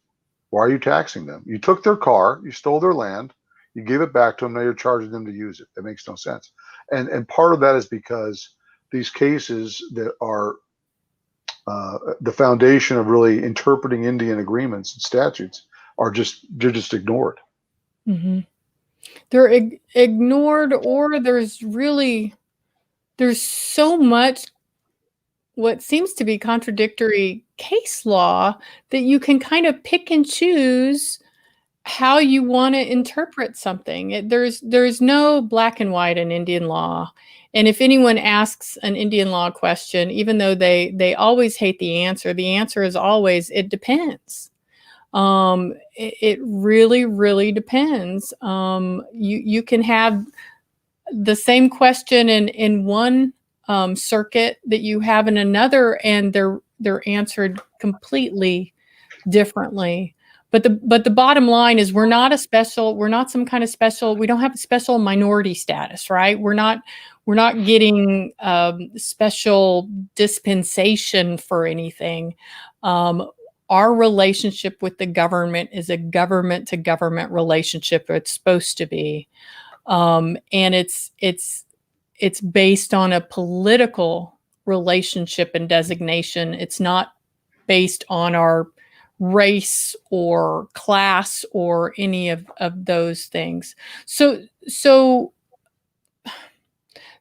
Why are you taxing them? You took their car, you stole their land, you gave it back to them. Now you're charging them to use it. That makes no sense. And part of that is because these cases that are the foundation of really interpreting Indian agreements and statutes they're just ignored. Mm-hmm. They're ignored, or there's so much what seems to be contradictory case law that you can kind of pick and choose how you want to interpret something. There's no black and white in Indian law. And if anyone asks an Indian law question, even though they always hate the answer is always, it depends. It really, really depends. You can have the same question in one circuit that you have in another, and they're answered completely differently. But the bottom line is, we're not some kind of special, we don't have a special minority status, right? We're not getting special dispensation for anything. Our relationship with the government is a government to government relationship. It's supposed to be. And it's based on a political relationship and designation. It's not based on our race or class or any of those things. So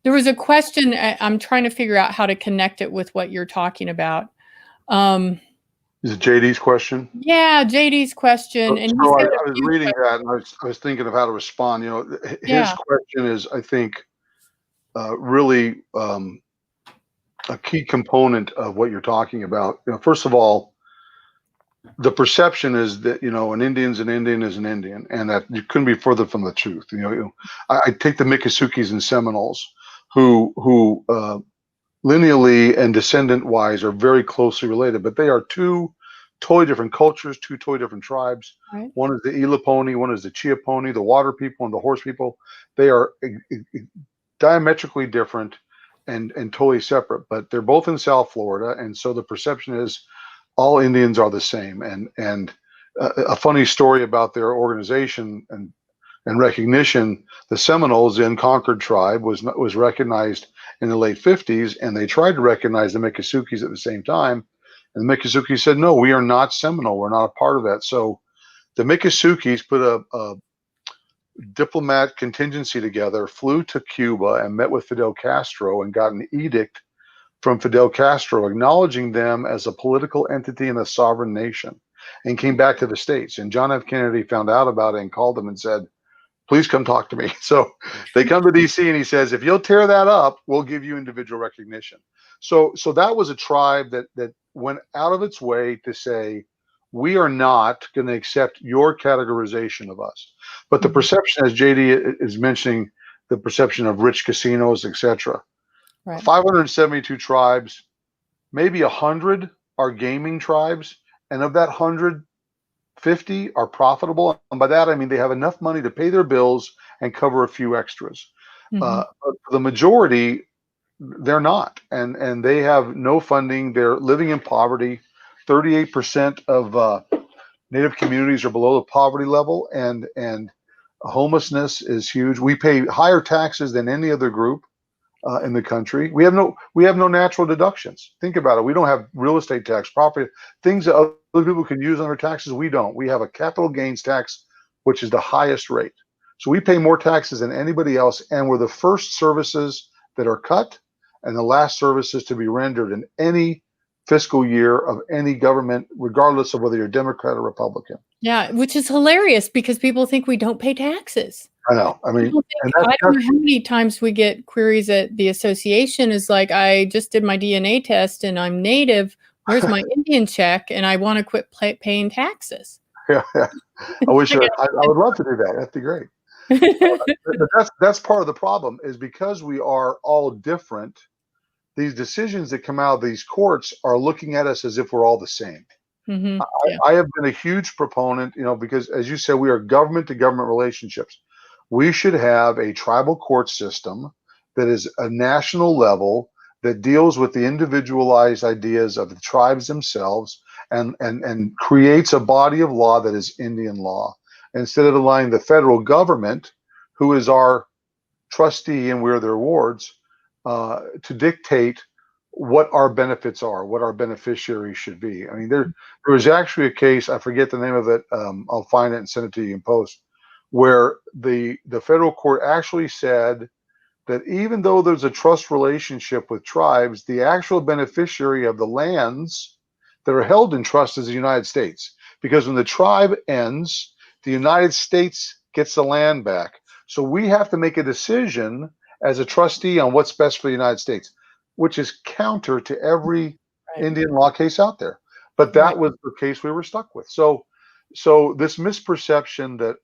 there was a question, I'm trying to figure out how to connect it with what you're talking about. Is it JD's question? Yeah, JD's question. And so I was reading that, and I was thinking of how to respond. His question is, I think, really a key component of what you're talking about. First of all, the perception is that an Indian's an Indian is an Indian, and that you couldn't be further from the truth. I take the Miccosukes and Seminoles, who lineally and descendant wise are very closely related, but they are two totally different cultures, two totally different tribes. Right. One is the Ilaponi, one is the Chiaponi, the water people and the horse people. They are diametrically different and totally separate, but they're both in South Florida, and so the perception is all Indians are the same. And a funny story about their organization and recognition: the Seminoles, the unconquered tribe, was recognized in the late 50s, and they tried to recognize the Miccosukes at the same time, and the Miccosukes said, "No, we are not Seminole. We're not a part of that." So the Miccosukes put a diplomat contingency together, flew to Cuba and met with Fidel Castro and got an edict from Fidel Castro acknowledging them as a political entity and a sovereign nation, and came back to the States. And John F. Kennedy found out about it and called them and said, "Please come talk to me." So they come to DC, and he says, "If you'll tear that up, we'll give you individual recognition." So that was a tribe that went out of its way to say, we are not going to accept your categorization of us. But the perception, as JD is mentioning, the perception of rich casinos, etc. Right. 572 tribes, maybe 100 are gaming tribes, and of that 150 are profitable. And by that, I mean they have enough money to pay their bills and cover a few extras. But the majority, they're not, and they have no funding. They're living in poverty. 38% of Native communities are below the poverty level, and homelessness is huge. We pay higher taxes than any other group in the country. We have no natural deductions. Think about it. We don't have real estate tax, property, things that other people can use on their taxes. We don't. We have a capital gains tax, which is the highest rate. So we pay more taxes than anybody else, and we're the first services that are cut and the last services to be rendered in any fiscal year of any government, regardless of whether you're Democrat or Republican. Yeah, which is hilarious because people think we don't pay taxes. I know. I mean, I don't know how many times we get queries at the association is like, I just did my DNA test and I'm Native. Where's my Indian check? And I want to quit paying taxes. Yeah. I wish I would love to do that. That'd be great. But that's part of the problem, is because we are all different. These decisions that come out of these courts are looking at us as if we're all the same. I have been a huge proponent, because as you said, we are government to government relationships. We should have a tribal court system that is a national level that deals with the individualized ideas of the tribes themselves and creates a body of law that is Indian law, instead of allowing the federal government, who is our trustee and we're their wards, to dictate what our benefits are, what our beneficiaries should be. I mean, there was actually a case, I forget the name of it, I'll find it and send it to you in post, where the federal court actually said that even though there's a trust relationship with tribes, the actual beneficiary of the lands that are held in trust is the United States. Because when the tribe ends, the United States gets the land back. So we have to make a decision as a trustee on what's best for the United States, which is counter to every Indian law case out there. But that was the case we were stuck with. So this misperception that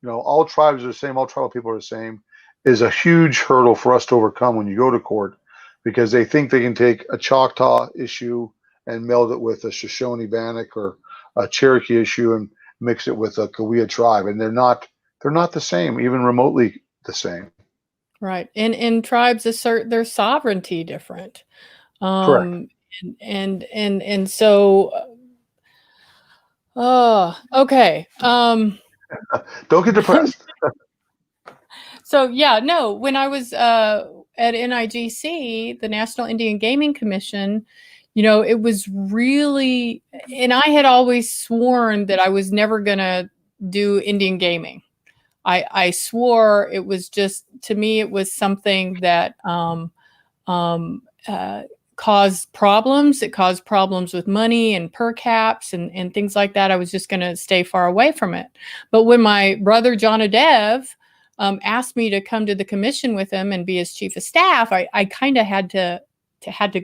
all tribes are the same, all tribal people are the same, is a huge hurdle for us to overcome when you go to court, because they think they can take a Choctaw issue and meld it with a Shoshone-Bannock or a Cherokee issue and mix it with a Cahuilla tribe, and they're not the same, even remotely the same. Right. And tribes assert their sovereignty different. Correct. And so okay. Don't get depressed. So no, when I was at NIGC, the National Indian Gaming Commission, it was really, and I had always sworn that I was never gonna do Indian gaming. I swore it was just, to me, it was something that caused problems. It caused problems with money and per caps and things like that. I was just going to stay far away from it. But when my brother, John Adev, asked me to come to the commission with him and be his chief of staff, I kind of had to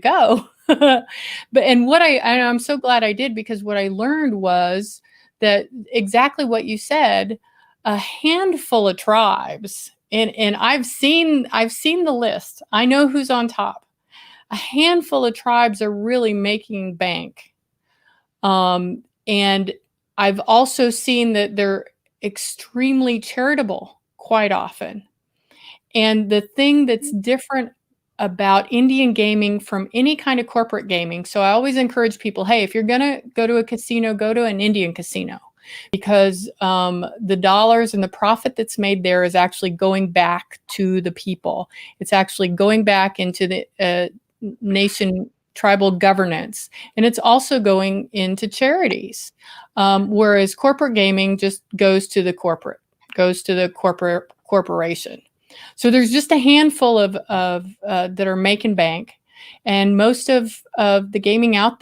go. And I'm so glad I did, because what I learned was that exactly what you said, a handful of tribes, and I've seen the list. I know who's on top. A handful of tribes are really making bank And I've also seen that they're extremely charitable quite often. And the thing that's different about Indian gaming from any kind of corporate gaming, so I always encourage people, hey, if you're going to go to a casino, go to an Indian casino, because the dollars and the profit that's made there is actually going back to the people. It's actually going back into the nation tribal governance, and it's also going into charities, whereas corporate gaming just goes to the corporation. So there's just a handful of that are making bank, and most of the gaming out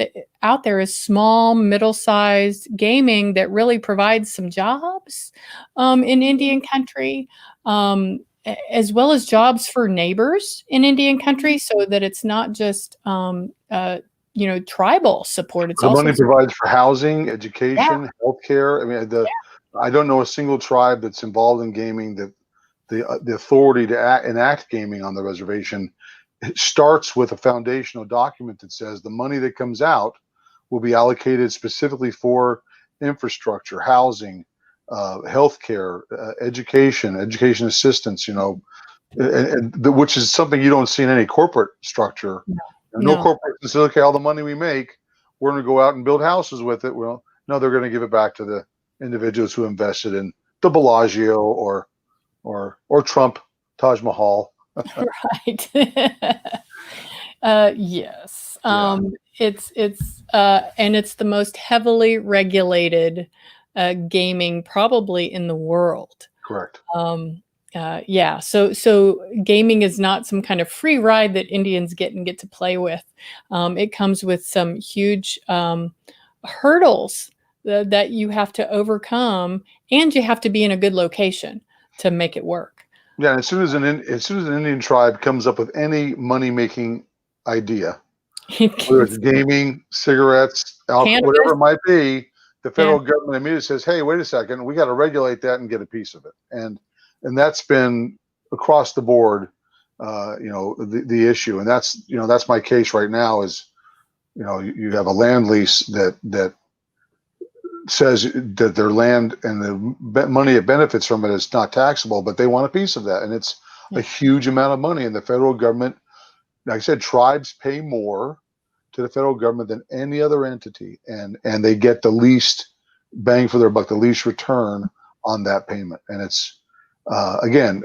there is small, middle-sized gaming that really provides some jobs in Indian country, as well as jobs for neighbors in Indian country, so that it's not just tribal support. It's The also money provides for housing, education, yeah, healthcare. I mean, I don't know a single tribe that's involved in gaming that the authority to enact gaming on the reservation starts with a foundational document that says the money that comes out will be allocated specifically for infrastructure, housing, healthcare, education assistance. Which is something you don't see in any corporate structure. No corporation says, okay, all the money we make, we're going to go out and build houses with it. Well, no, they're going to give it back to the individuals who invested in the Bellagio or Trump Taj Mahal. right. Yes. Yeah. It's the most heavily regulated gaming probably in the world. Correct. Yeah. So gaming is not some kind of free ride that Indians get to play with. It comes with some huge hurdles that you have to overcome, and you have to be in a good location to make it work. Yeah, and as soon as an Indian tribe comes up with any money-making idea, whether it's gaming, cigarettes, alcohol, whatever it might be, the federal government immediately says, "Hey, wait a second, we got to regulate that and get a piece of it." And that's been across the board, the issue. And that's my case right now. Is you have a land lease that says that their land and the money it benefits from it is not taxable, but they want a piece of that, and it's a huge amount of money. And the federal government, like I said, tribes pay more to the federal government than any other entity, and they get the least bang for their buck, the least return on that payment. And it's again,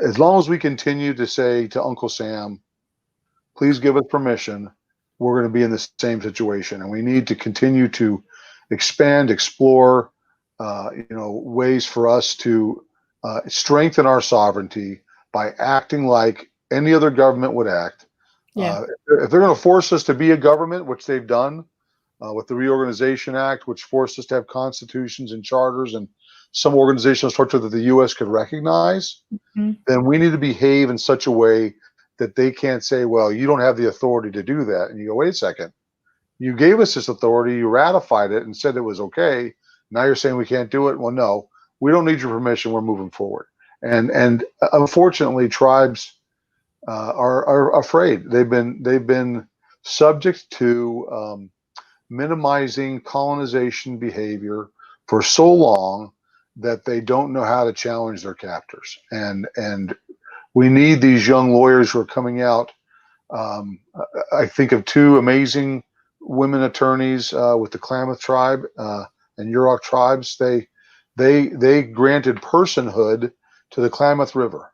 as long as we continue to say to Uncle Sam, please give us permission, we're going to be in the same situation, and we need to continue to expand, explore, ways for us to strengthen our sovereignty by acting like any other government would act. If they're going to force us to be a government, which they've done with the Reorganization Act, which forced us to have constitutions and charters and some organizational structure that the U.S. could recognize, then we need to behave in such a way that they can't say, well, you don't have the authority to do that. And you go, wait a second. You gave us this authority, you ratified it and said it was okay. Now you're saying we can't do it? Well, no, we don't need your permission. We're moving forward. And unfortunately, tribes are afraid. They've been subject to minimizing colonization behavior for so long that they don't know how to challenge their captors. And we need these young lawyers who are coming out. I think of two amazing women attorneys with the Klamath tribe and Yurok tribes. They granted personhood to the Klamath River.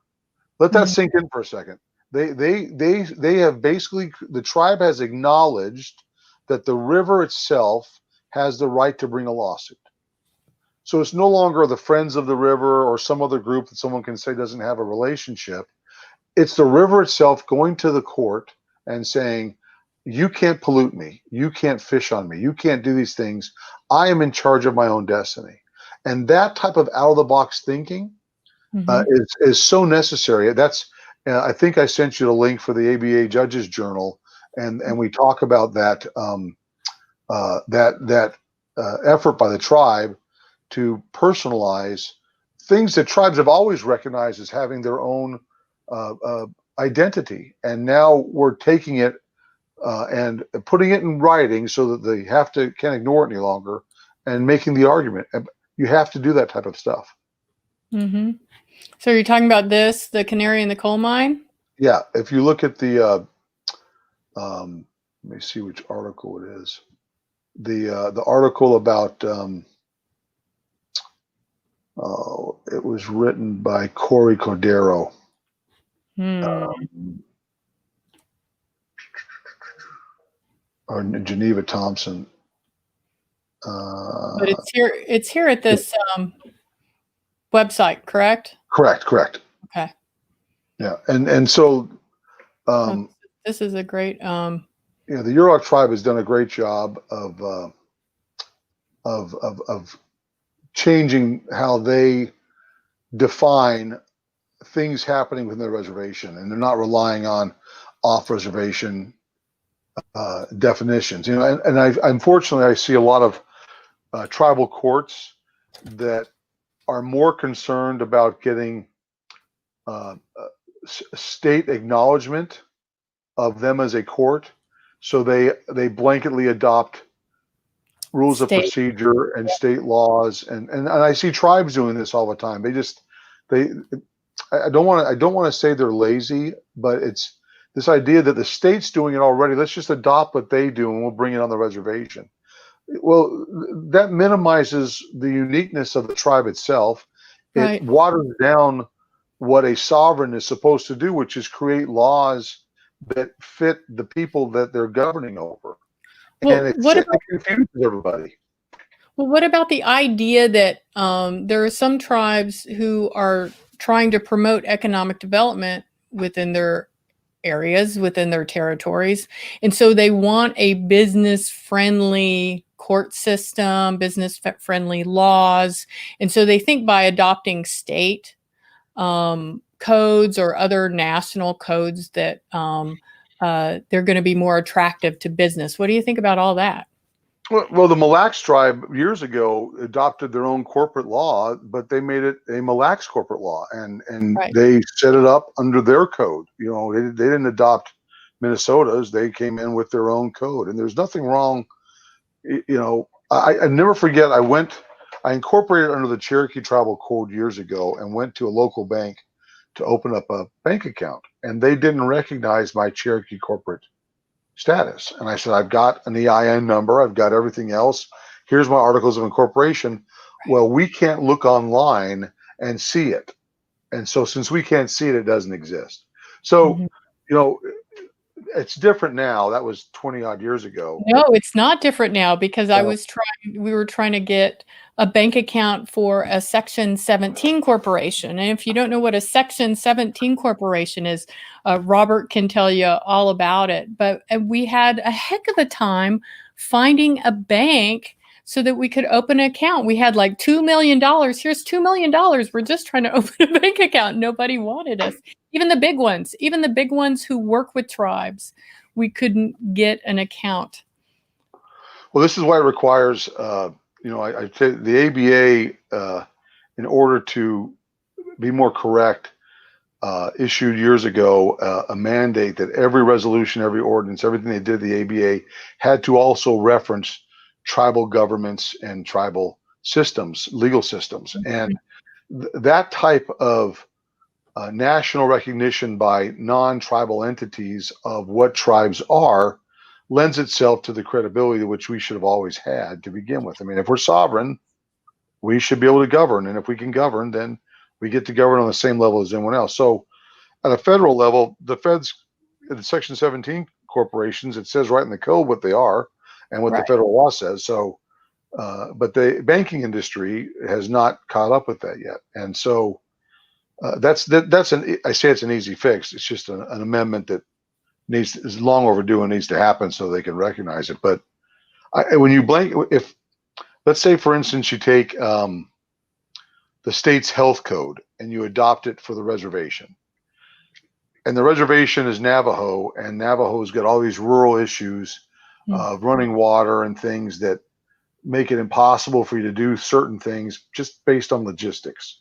Let that sink in for a second. They have basically, the tribe has acknowledged that the river itself has the right to bring a lawsuit. So it's no longer the Friends of the River or some other group that someone can say doesn't have a relationship. It's the river itself going to the court and saying, you can't pollute me. You can't fish on me. You can't do these things. I am in charge of my own destiny. And that type of out-of-the-box thinking is so necessary. That's I think I sent you the link for the ABA Judges Journal, and we talk about that effort by the tribe to personalize things that tribes have always recognized as having their own identity, and now we're taking it and putting it in writing so that they can't ignore it any longer, and making the argument. You have to do that type of stuff. Mm-hmm. So you're talking about this, the canary in the coal mine? Yeah. If you look at the, let me see which article it is. The article about, it was written by Corey Cordero. Or Geneva Thompson. But it's here at this website, correct? Correct. Okay. Yeah, and so this is a great the Yurok tribe has done a great job of changing how they define things happening within their reservation, and they're not relying on off-reservation definitions. And unfortunately I see a lot of tribal courts that are more concerned about getting state acknowledgement of them as a court, so they blanketly adopt rules of procedure and state laws, and I see tribes doing this all the time. I don't want to say they're lazy, but it's this idea that the state's doing it already. Let's just adopt what they do and we'll bring it on the reservation. Well, that minimizes the uniqueness of the tribe itself. It waters down what a sovereign is supposed to do, which is create laws that fit the people that they're governing over. Well, and it confuses everybody. Well, what about the idea that there are some tribes who are trying to promote economic development within their areas, within their territories, and so they want a business-friendly court system, business-friendly laws, and so they think by adopting state codes or other national codes that they're going to be more attractive to business. What do you think about all that? Well, the Mille Lacs tribe years ago adopted their own corporate law, but they made it a Mille Lacs corporate law, and they set it up under their code. They didn't adopt Minnesota's; they came in with their own code, and there's nothing wrong. I never forget. I incorporated under the Cherokee Tribal Code years ago, and went to a local bank to open up a bank account, and they didn't recognize my Cherokee corporate status. And I said, I've got an EIN number, I've got everything else. Here's my articles of incorporation. Well, we can't look online and see it. And so since we can't see it, it doesn't exist. So, it's different now. That was 20 odd years ago. No, it's not different now, because we were trying to get a bank account for a Section 17 corporation. And if you don't know what a Section 17 corporation is, Robert can tell you all about it. But we had a heck of a time finding a bank so that we could open an account. We had like $2 million. Here's $2 million. We're just trying to open a bank account. Nobody wanted us. Even the big ones who work with tribes, we couldn't get an account. Well, this is why it requires, I say the ABA, in order to be more correct, issued years ago a mandate that every resolution, every ordinance, everything they did, the ABA had to also reference tribal governments and tribal systems, legal systems. And that type of national recognition by non-tribal entities of what tribes are lends itself to the credibility which we should have always had to begin with. I mean, if we're sovereign, we should be able to govern. And if we can govern, then we get to govern on the same level as anyone else. So at a federal level, the feds, the Section 17 corporations, it says right in the code what they are and what the federal law says. So, but the banking industry has not caught up with that yet. And so I say it's an easy fix. It's just an amendment that is long overdue and needs to happen so they can recognize it. But when you let's say, for instance, you take the state's health code and you adopt it for the reservation, and the reservation is Navajo, and Navajo's got all these rural issues of running water and things that make it impossible for you to do certain things just based on logistics.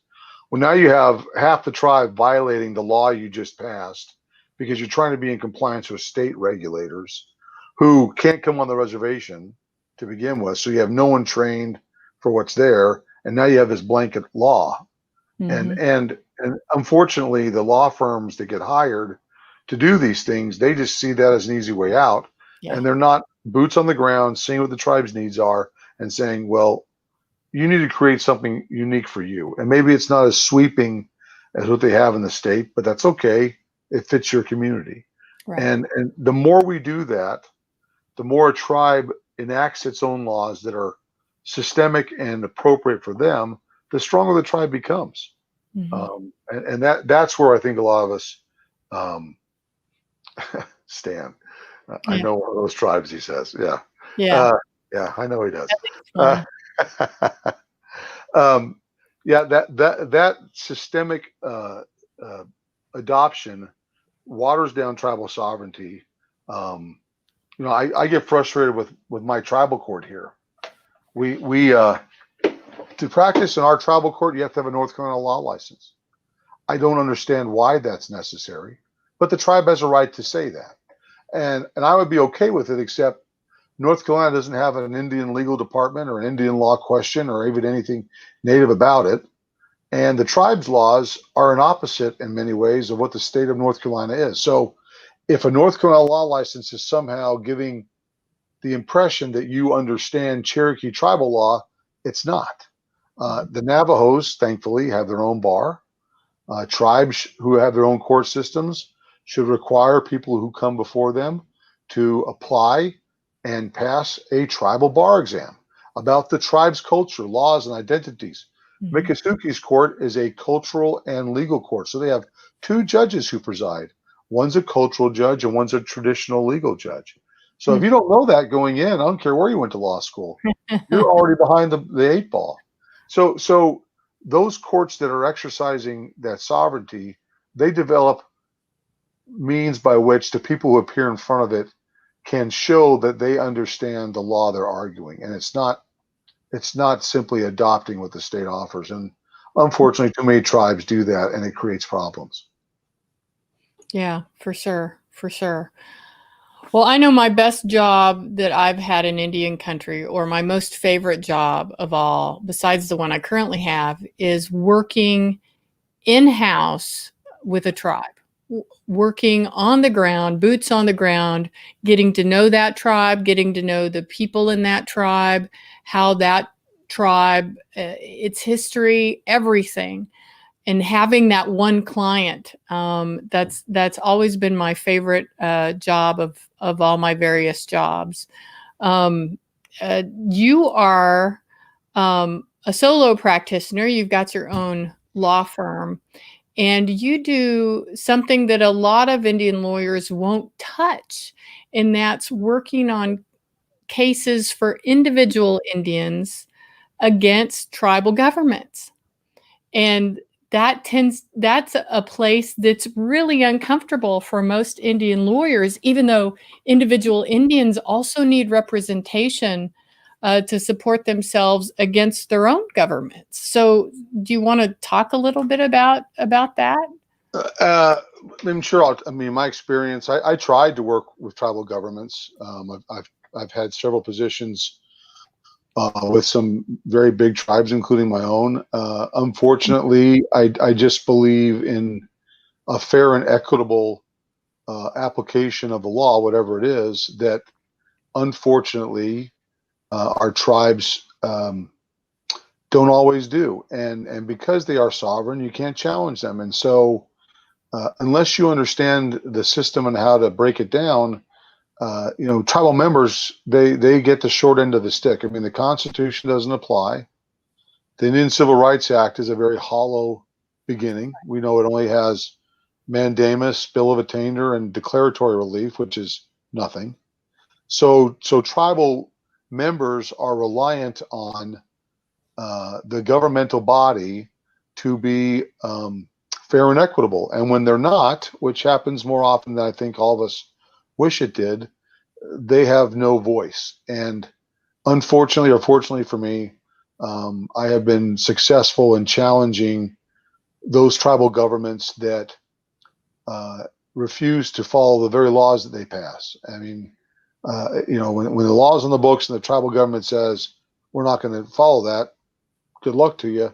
Well, now you have half the tribe violating the law you just passed because you're trying to be in compliance with state regulators. who can't come on the reservation to begin with. So you have no one trained for what's there, and now you have this blanket law. Mhm. And unfortunately, the law firms that get hired to do these things, they just see that as an easy way out, Yeah. and they're not boots on the ground, seeing what the tribe's needs are, and saying, well, you need to create something unique for you. And maybe it's not as sweeping as what they have in the state, but that's okay. It fits your community. Right. And the more we do that, the more a tribe enacts its own laws that are systemic and appropriate for them, the stronger the tribe becomes. Mhm. And that's where I think a lot of us um, stand. I Yeah. know one of those tribes, he says. Yeah. Yeah. Uh, yeah, I know he does. I think it's Uh, funny. yeah, that systemic uh, adoption waters down tribal sovereignty. I get frustrated with my tribal court here. We to practice in our tribal court, you have to have a North Carolina law license. I don't understand why that's necessary, but the tribe has a right to say that, and I would be okay with it, except North Carolina doesn't have an Indian legal department or an Indian law question or even anything native about it. And the tribe's laws are an opposite in many ways of what the state of North Carolina is. So if a North Carolina law license is somehow giving the impression that you understand Cherokee tribal law, it's not. The Navajos, thankfully, have their own bar. Tribes who have their own court systems should require people who come before them to apply and pass a tribal bar exam about the tribe's culture, laws, and identities. Mhm. Miccosukie's court is a cultural and legal court. So they have two judges who preside. One's a cultural judge and one's a traditional legal judge. So if you don't know that going in, I don't care where you went to law school, you're already behind the eight ball. So those courts that are exercising that sovereignty, they develop means by which the people who appear in front of it can show that they understand the law they're arguing, and it's not simply adopting what the state offers. And unfortunately, too many tribes do that, and it creates problems. Yeah, for sure. For sure. Well, I know my best job that I've had in Indian country, or my most favorite job of all, besides the one I currently have, is working in-house with a tribe, working on the ground, boots on the ground, getting to know that tribe, getting to know the people in that tribe, how that tribe, its history, everything, and having that one client. That's always been my favorite job of all my various jobs. Um, you are a solo practitioner. You've got your own law firm, and you do something that a lot of Indian lawyers won't touch, and that's working on cases for individual Indians against tribal governments. And that's a place that's really uncomfortable for most Indian lawyers, even though individual Indians also need representation to support themselves against their own governments. So, do you want to talk a little bit about that? I'm sure. My experience. I tried to work with tribal governments. I've had several positions with some very big tribes, including my own. Unfortunately, I just believe in a fair and equitable application of the law, whatever it is, that unfortunately our tribes don't always do. And because they are sovereign, you can't challenge them. And so unless you understand the system and how to break it down, tribal members, they get the short end of the stick. I mean, the Constitution doesn't apply. The Indian Civil Rights Act is a very hollow beginning. We know it only has mandamus, bill of attainder, and declaratory relief, which is nothing. So tribal members are reliant on the governmental body to be fair and equitable. And when they're not, which happens more often than I think all of us wish it did, they have no voice. And unfortunately, or fortunately for me, I have been successful in challenging those tribal governments that refuse to follow the very laws that they pass. I mean, when the law's on the books and the tribal government says we're not going to follow that, good luck to you.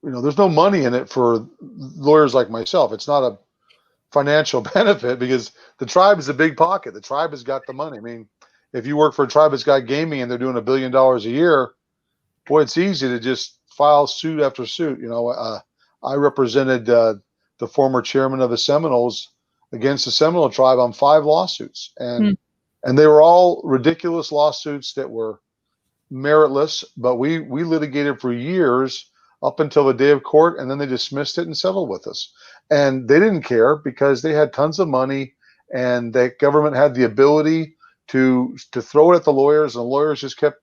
There's no money in it for lawyers like myself. It's not a financial benefit because the tribe is a big pocket. The tribe has got the money. I mean, if you work for a tribe that's got gaming and they're doing $1 billion a year, boy, it's easy to just file suit after suit. I represented the former chairman of the Seminoles against the Seminole tribe on 5 lawsuits, and they were all ridiculous lawsuits that were meritless. But we litigated for years up until the day of court, and then they dismissed it and settled with us. And they didn't care because they had tons of money, and the government had the ability to throw it at the lawyers, and the lawyers just kept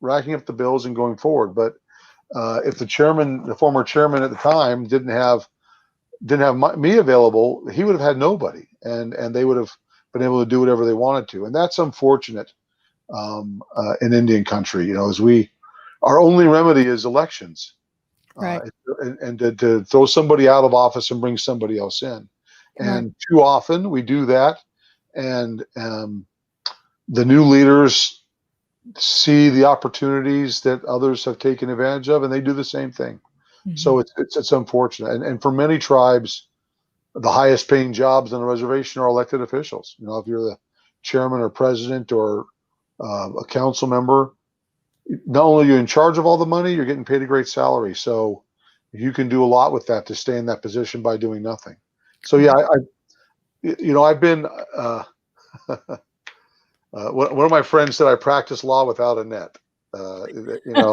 racking up the bills and going forward. But if the former chairman at the time, didn't have me available, he would have had nobody, and they would have been able to do whatever they wanted to. And that's unfortunate in Indian country. Our only remedy is elections. Right. And to throw somebody out of office and bring somebody else in. And Right. too often we do that. And the new leaders see the opportunities that others have taken advantage of, and they do the same thing. So it's unfortunate. And for many tribes, the highest paying jobs on a reservation are elected officials. If you're the chairman or president or a council member, not only are you in charge of all the money, you're getting paid a great salary. So you can do a lot with that to stay in that position by doing nothing. So yeah, I've been one of my friends said I practice law without a net. And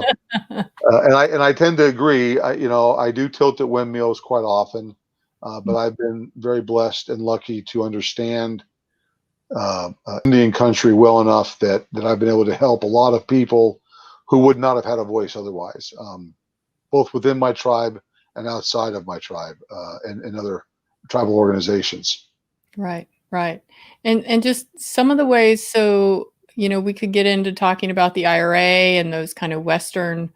I tend to agree. I do tilt at windmills quite often, but I've been very blessed and lucky to understand Indian country well enough that I've been able to help a lot of people who would not have had a voice otherwise, both within my tribe and outside of my tribe, and other tribal organizations. Right. Right. And just some of the ways, so, we could get into talking about the IRA and those kind of Western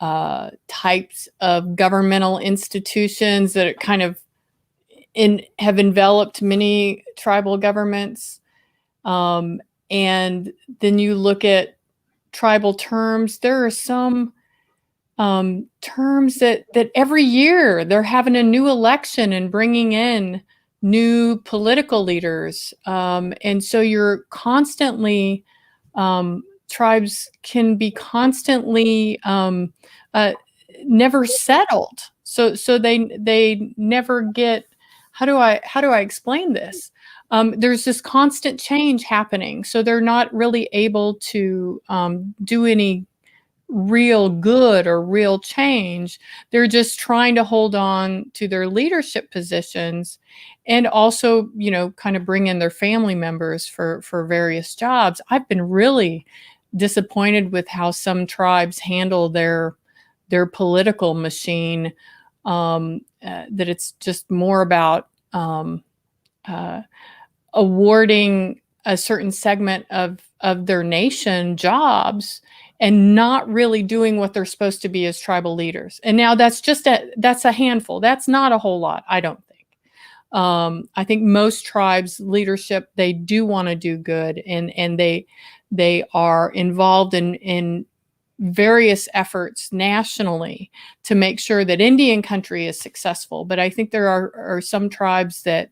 types of governmental institutions that kind of have enveloped many tribal governments. And then you look at tribal terms. There are some terms that every year they're having a new election and bringing in new political leaders. And so you're constantly, tribes can be constantly never settled. So they never get, how do I explain this? There's this constant change happening. So they're not really able to do any real good or real change. They're just trying to hold on to their leadership positions and also, kind of bring in their family members for various jobs. I've been really disappointed with how some tribes handle their political machine, that it's just more about awarding a certain segment of their nation jobs and not really doing what they're supposed to be as tribal leaders. And now that's a handful. That's not a whole lot, I don't think. I think most tribes leadership, they do want to do good, and they are involved in various efforts nationally to make sure that Indian country is successful. But I think there are some tribes that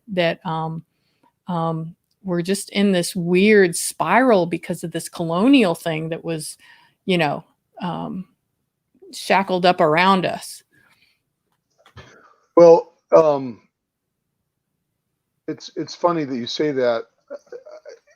we're just in this weird spiral because of this colonial thing that was, shackled up around us. Well, it's funny that you say that,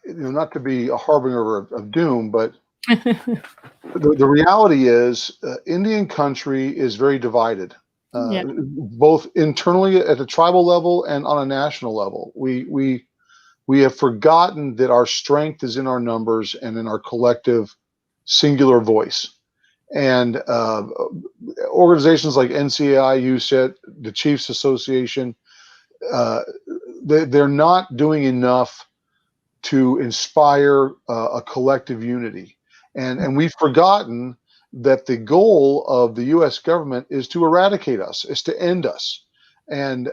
not to be a harbinger of doom, but the reality is Indian country is very divided, Yeah. both internally at the tribal level and on a national level. We have forgotten that our strength is in our numbers and in our collective singular voice. And organizations like NCAI, USIT, the Chiefs Association, they're not doing enough to inspire a collective unity. And we've forgotten that the goal of the U.S. government is to eradicate us, is to end us. And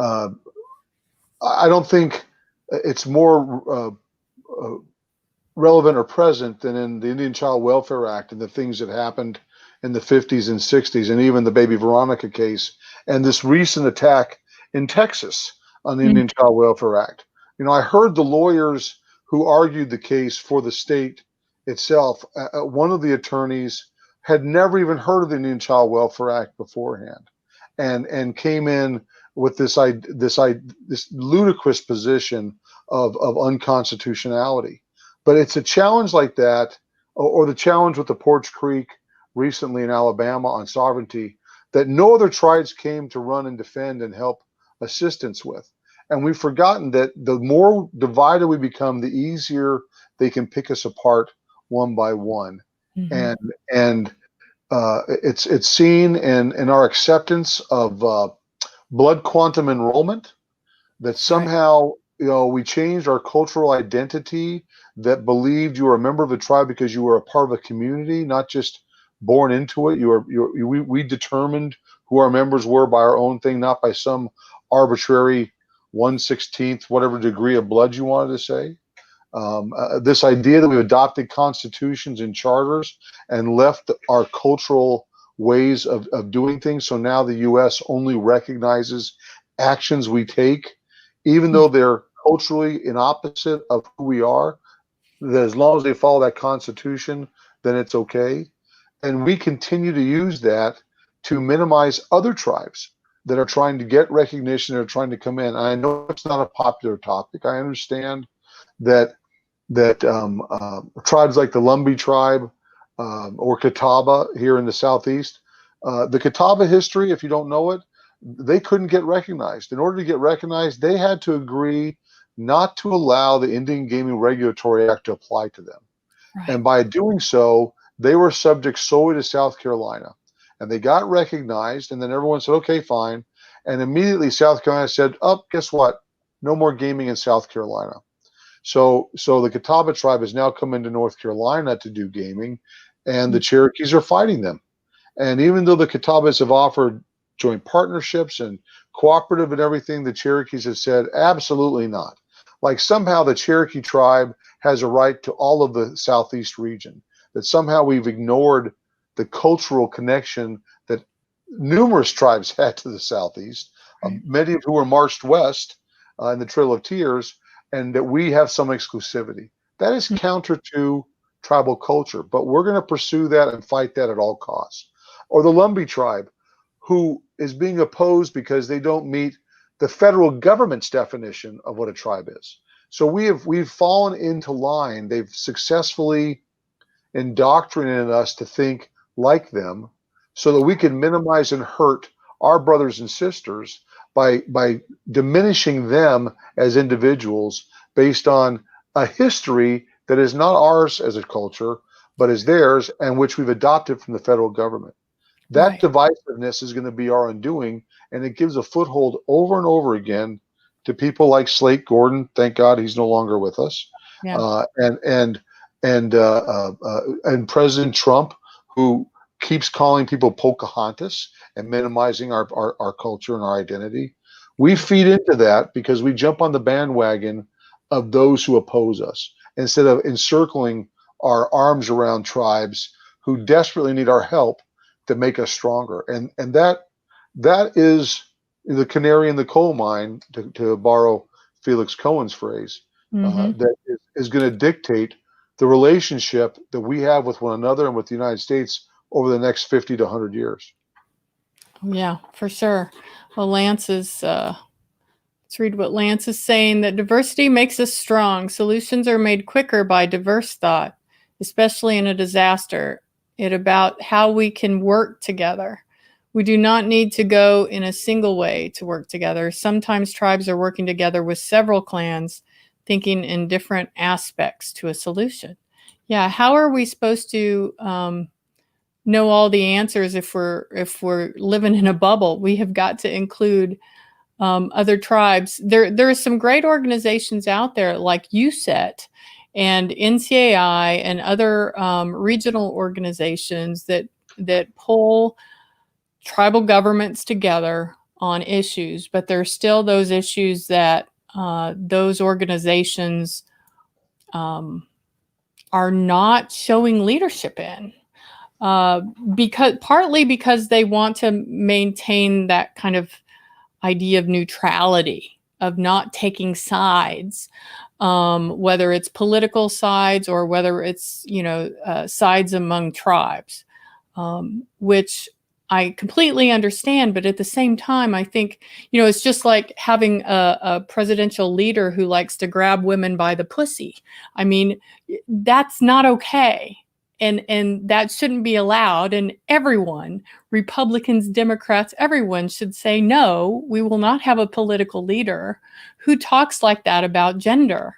I don't think it's more relevant or present than in the Indian Child Welfare Act and the things that happened in the 50s and 60s, and even the Baby Veronica case, and this recent attack in Texas on the Indian Child Welfare Act. You know, I heard the lawyers who argued the case for the state itself. One of the attorneys had never even heard of the Indian Child Welfare Act beforehand, and came in with this ludicrous position of unconstitutionality. But it's a challenge like that, or the challenge with the Porch Creek recently in Alabama on sovereignty, that no other tribes came to run and defend and help assistance with. And we've forgotten that the more divided we become, the easier they can pick us apart one by one. And it's seen in our acceptance of blood quantum enrollment, that somehow, you know, we changed our cultural identity, that believed you were a member of a tribe because you were a part of a community, not just born into it. We determined who our members were by our own thing, not by some arbitrary 1/16th, whatever degree of blood you wanted to say. This idea that we've adopted constitutions and charters and left our cultural ways of doing things. So now the U.S. only recognizes actions we take, even though they're culturally in opposite of who we are, that as long as they follow that constitution, then it's okay. And we continue to use that to minimize other tribes that are trying to get recognition, that are trying to come in. I know it's not a popular topic. I understand that tribes like the Lumbee tribe or Catawba here in the Southeast, the Catawba history, if you don't know it, they couldn't get recognized. In order to get recognized, they had to agree not to allow the Indian Gaming Regulatory Act to apply to them. Right. And by doing so, they were subject solely to South Carolina. And they got recognized, and then everyone said, okay, fine. And immediately South Carolina said, oh, guess what? No more gaming in South Carolina. So the Catawba tribe has now come into North Carolina to do gaming, and the Cherokees are fighting them. And even though the Catawbas have offered joint partnerships and cooperative and everything, the Cherokees have said, absolutely not. Like somehow the Cherokee tribe has a right to all of the Southeast region, that somehow we've ignored the cultural connection that numerous tribes had to the Southeast, many of who were marched west in the Trail of Tears, and that we have some exclusivity. That is counter to tribal culture, but we're going to pursue that and fight that at all costs. Or the Lumbee tribe, who is being opposed because they don't meet the federal government's definition of what a tribe is. So we've fallen into line. They've successfully indoctrinated us to think like them, so that we can minimize and hurt our brothers and sisters by diminishing them as individuals based on a history that is not ours as a culture, but is theirs, and which we've adopted from the federal government. That divisiveness is going to be our undoing, and it gives a foothold over and over again to people like Slate Gordon. Thank God he's no longer with us. Yeah. And President Trump, who keeps calling people Pocahontas and minimizing our culture and our identity. We feed into that because we jump on the bandwagon of those who oppose us, instead of encircling our arms around tribes who desperately need our help to make us stronger. And that is the canary in the coal mine, to borrow Felix Cohen's phrase, that is going to dictate the relationship that we have with one another and with the United States over the next 50 to 100 years. Yeah, for sure. Well, Lance is, let's read what Lance is saying, that diversity makes us strong. Solutions are made quicker by diverse thought, especially in a disaster. It's about how we can work together. We do not need to go in a single way to work together. Sometimes tribes are working together with several clans, thinking in different aspects to a solution. Yeah, how are we supposed to know all the answers if we're living in a bubble? We have got to include other tribes. There are some great organizations out there like USET and NCAI and other regional organizations that pull tribal governments together on issues, but there are still those issues that those organizations are not showing leadership in. Partly because they want to maintain that kind of idea of neutrality, of not taking sides, whether it's political sides or whether it's, sides among tribes, which I completely understand. But at the same time, I think, it's just like having a presidential leader who likes to grab women by the pussy. I mean, that's not okay. And that shouldn't be allowed. And everyone, Republicans, Democrats, everyone should say, no, we will not have a political leader who talks like that about gender.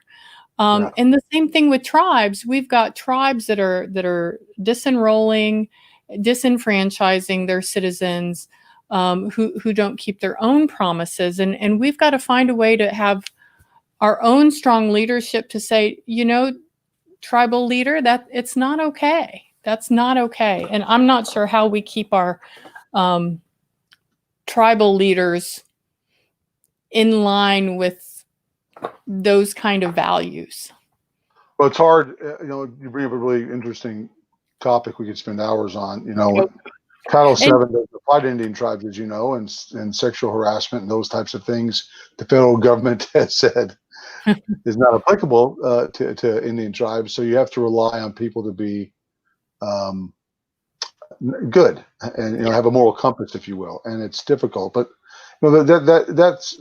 And the same thing with tribes. We've got tribes that are disenrolling, disenfranchising their citizens, who don't keep their own promises. And we've got to find a way to have our own strong leadership to say, tribal leader, that it's not okay. That's not okay. And I'm not sure how we keep our tribal leaders in line with those kind of values. Well, it's hard. You bring up a really interesting topic we could spend hours on. Title VII doesn't apply to Indian tribes, as you know, and sexual harassment and those types of things. The federal government has said is not applicable to Indian tribes. So you have to rely on people to be good and have a moral compass, if you will. And it's difficult, but that's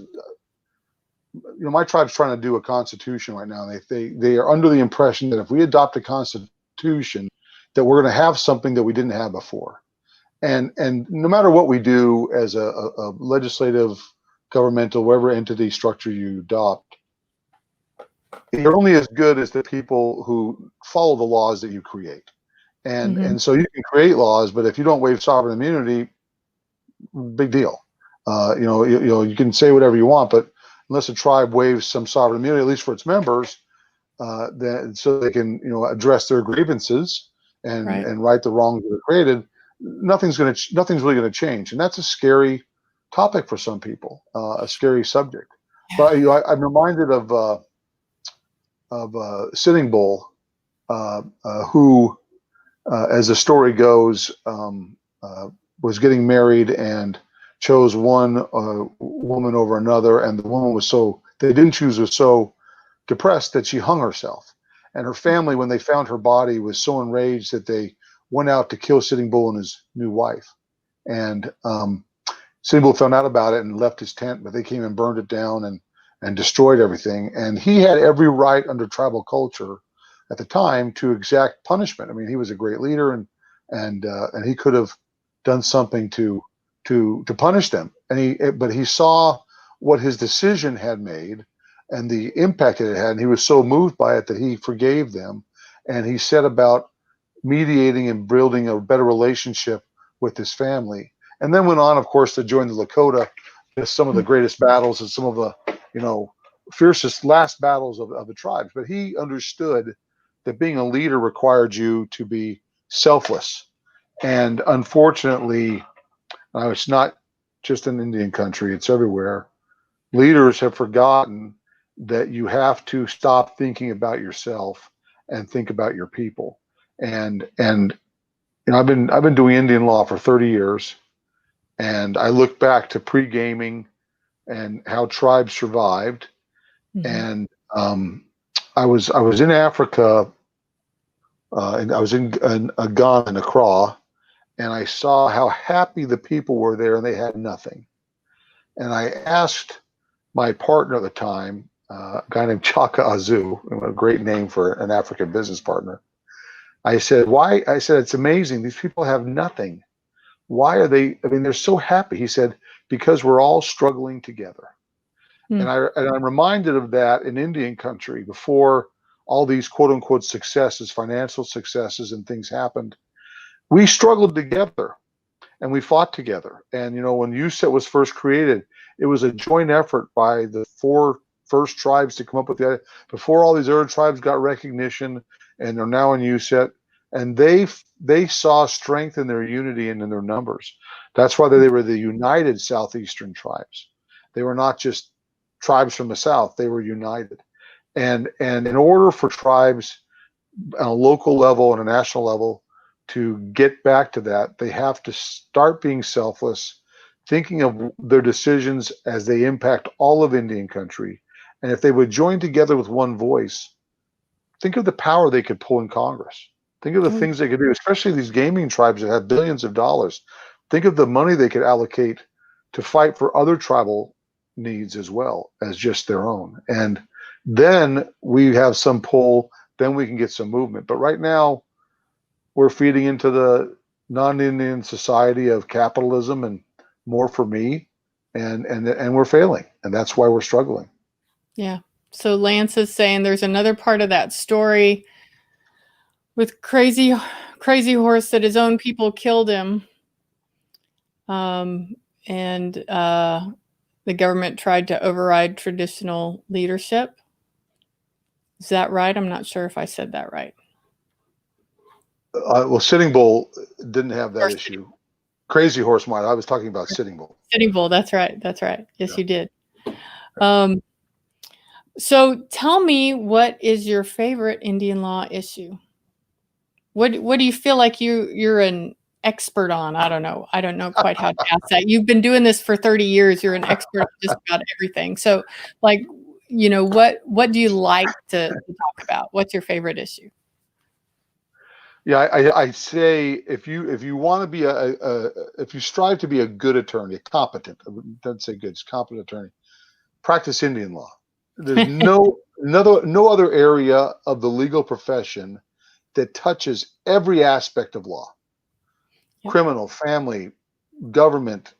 my tribe's trying to do a constitution right now. They are under the impression that if we adopt a constitution, that we're going to have something that we didn't have before. And no matter what we do as a legislative, governmental, whatever entity structure you adopt, you're only as good as the people who follow the laws that you create. And so you can create laws, but if you don't waive sovereign immunity, big deal. You can say whatever you want, but unless a tribe waives some sovereign immunity, at least for its members, then so they can address their grievances and right the wrongs that are created, nothing's really going to change. And that's a scary topic for some people, a scary subject. But I'm reminded of Sitting Bull, who, as the story goes, was getting married and chose one woman over another, and the woman was so depressed that she hung herself. And her family, when they found her body, was so enraged that they went out to kill Sitting Bull and his new wife. And Sitting Bull found out about it and left his tent, but they came and burned it down and destroyed everything. And he had every right under tribal culture at the time to exact punishment. I mean, he was a great leader, and he could have done something to punish them. But he saw what his decision had made and the impact it had, and he was so moved by it that he forgave them, and he set about mediating and building a better relationship with his family. And then went on, of course, to join the Lakota, some of the greatest battles and some of the fiercest last battles of the tribes. But he understood that being a leader required you to be selfless. And unfortunately, it's not just in Indian country, it's everywhere. Leaders have forgotten that you have to stop thinking about yourself and think about your people. And I've been doing Indian law for 30 years, and I look back to pre-gaming and how tribes survived. And I was in Africa, and I was in Ghana and Accra, and I saw how happy the people were there, and they had nothing. And I asked my partner at the time, a guy named Chaka Azu, a great name for an African business partner. I said, why? I said, it's amazing. These people have nothing. Why are they? I mean, they're so happy. He said, because we're all struggling together. And I'm reminded of that in Indian country before all these quote unquote successes, financial successes and things happened. We struggled together and we fought together. And, when USET was first created, it was a joint effort by the 4 first tribes to come up with the idea. Before all these other tribes got recognition, and they're now in USET, and they saw strength in their unity and in their numbers. That's why they were the United Southeastern Tribes. They were not just tribes from the South. They were united. And in order for tribes on a local level and a national level to get back to that, they have to start being selfless, thinking of their decisions as they impact all of Indian country. And if they would join together with one voice, think of the power they could pull in Congress. Think of the things they could do, especially these gaming tribes that have billions of dollars. Think of the money they could allocate to fight for other tribal needs as well as just their own. And then we have some pull, then we can get some movement. But right now, we're feeding into the non-Indian society of capitalism and more for me, and we're failing, and that's why we're struggling. Yeah. So Lance is saying there's another part of that story with crazy horse that his own people killed him, and the government tried to override traditional leadership. Is that right? I'm not sure if I said that right. Well, Sitting Bull didn't have that issue. Crazy Horse might. I was talking about Sitting Bull. Sitting Bull. That's right. That's right. Yes, you did. So tell me, what is your favorite Indian law issue? What do you feel like you're an expert on? I don't know. I don't know quite how to ask that. You've been doing this for 30 years. You're an expert on just about everything. So, like, you know, what do you like to talk about? What's your favorite issue? Yeah, I say if you want to be if you strive to be a good attorney, a competent, I don't say good, it's competent attorney, practice Indian law. There's no other area of the legal profession that touches every aspect of law. Yep. Criminal, family, government,